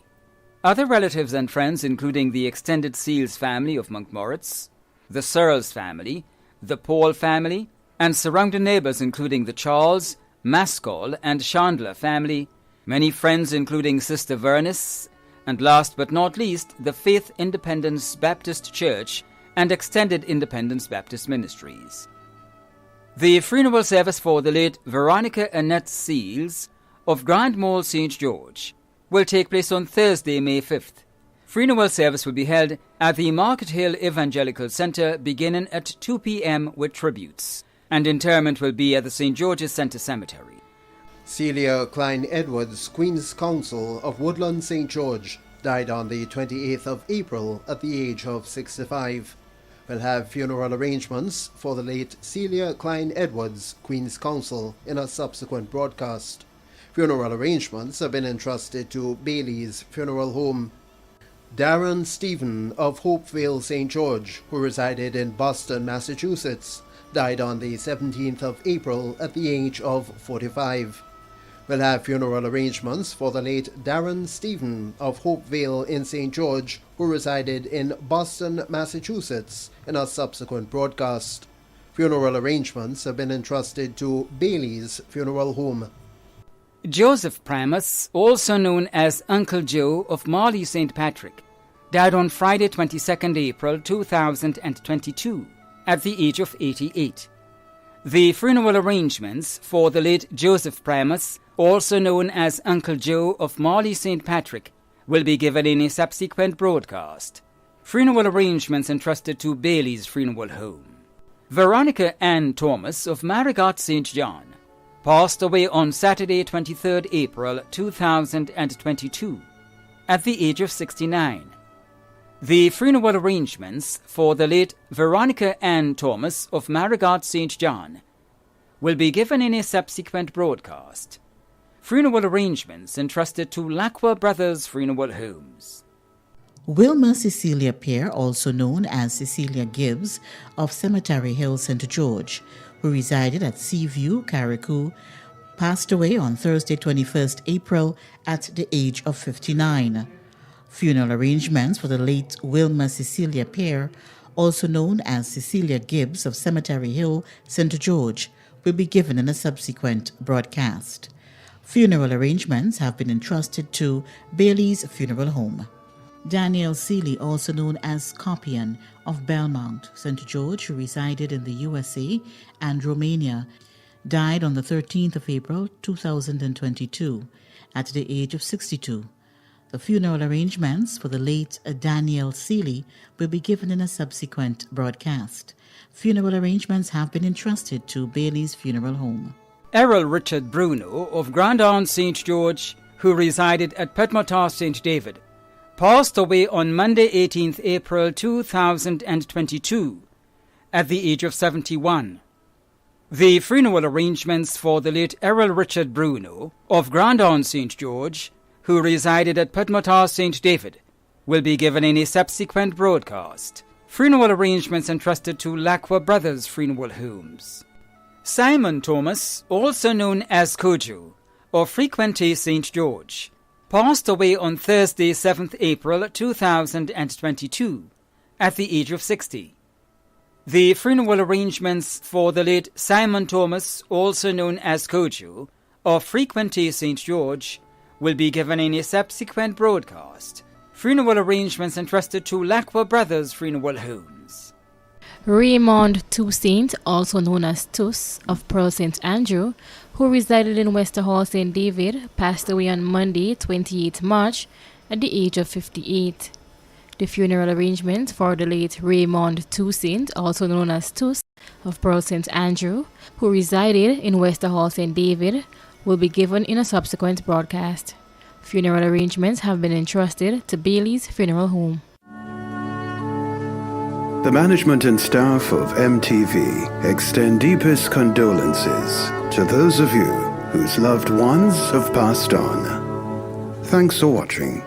Other relatives and friends including the extended Seals family of Montmoritz, the Searles family, the Paul family, and surrounding neighbors including the Charles, Maskell, and Chandler family, many friends including Sister Vernis, and last but not least, the Faith Independence Baptist Church and Extended Independence Baptist Ministries. The funeral service for the late Veronica Annette Seals of Grand Mole St. George will take place on Thursday, May 5th. Funeral service will be held at the Market Hill Evangelical Centre beginning at 2 p.m. with tributes, and interment will be at the St. George's Centre Cemetery. Celia Klein Edwards, Queen's Counsel of Woodland St. George, died on the 28th of April at the age of 65. We'll have funeral arrangements for the late Celia Klein Edwards, Queen's Counsel, in a subsequent broadcast. Funeral arrangements have been entrusted to Bailey's Funeral Home. Darren Stephen of Hopevale St. George, who resided in Boston, Massachusetts, died on the 17th of April at the age of 45. We'll have funeral arrangements for the late Darren Stephen of Hopevale in St. George, who resided in Boston, Massachusetts, in a subsequent broadcast. Funeral arrangements have been entrusted to Bailey's Funeral Home. Joseph Primus, also known as Uncle Joe of Marley St. Patrick, died on Friday 22nd April 2022 at the age of 88. The funeral arrangements for the late Joseph Primus, also known as Uncle Joe of Marley St. Patrick, will be given in a subsequent broadcast. Funeral arrangements entrusted to Bailey's Funeral Home. Veronica Ann Thomas of Marigot St. John passed away on Saturday 23rd April 2022 at the age of 69. The funeral arrangements for the late Veronica Ann Thomas of Marigot St. John will be given in a subsequent broadcast. Funeral arrangements entrusted to Lacqua Brothers Funeral Homes. Wilma Cecilia Pear, also known as Cecilia Gibbs, of Cemetery Hill, St. George, who resided at Seaview, Carriacou, passed away on Thursday, 21st April, at the age of 59. Funeral arrangements for the late Wilma Cecilia Pear, also known as Cecilia Gibbs of Cemetery Hill, St. George, will be given in a subsequent broadcast. Funeral arrangements have been entrusted to Bailey's Funeral Home. Daniel Seeley, also known as Scorpion, of Belmont, St. George, who resided in the USA and Romania, died on the 13th of April 2022 at the age of 62. The funeral arrangements for the late Daniel Seeley will be given in a subsequent broadcast. Funeral arrangements have been entrusted to Bailey's Funeral Home. Errol Richard Bruno of Grand'Aunt St. George, who resided at Petmotar St. David, passed away on Monday 18th April 2022 at the age of 71. The funeral arrangements for the late Errol Richard Bruno of Grandon St. George, who resided at Padmatar St. David, will be given in a subsequent broadcast. Funeral arrangements entrusted to Lacqua Brothers Funeral Homes. Simon Thomas, also known as Koju, of Frequente St. George, passed away on Thursday, 7th April 2022, at the age of 60. The funeral arrangements for the late Simon Thomas, also known as Koju, of Frequente St. George, will be given in a subsequent broadcast. Funeral arrangements entrusted to Lacqua Brothers Funeral Homes. Raymond Toussaint, also known as Tus, of Pearl St. Andrew, who resided in Westerhall St. David, passed away on Monday, 28 March, at the age of 58. The funeral arrangements for the late Raymond Toussaint, also known as Tus, of Pearl St. Andrew, who resided in Westerhall St. David, will be given in a subsequent broadcast. Funeral arrangements have been entrusted to Bailey's Funeral Home. The management and staff of MTV extend deepest condolences to those of you whose loved ones have passed on. Thanks for watching.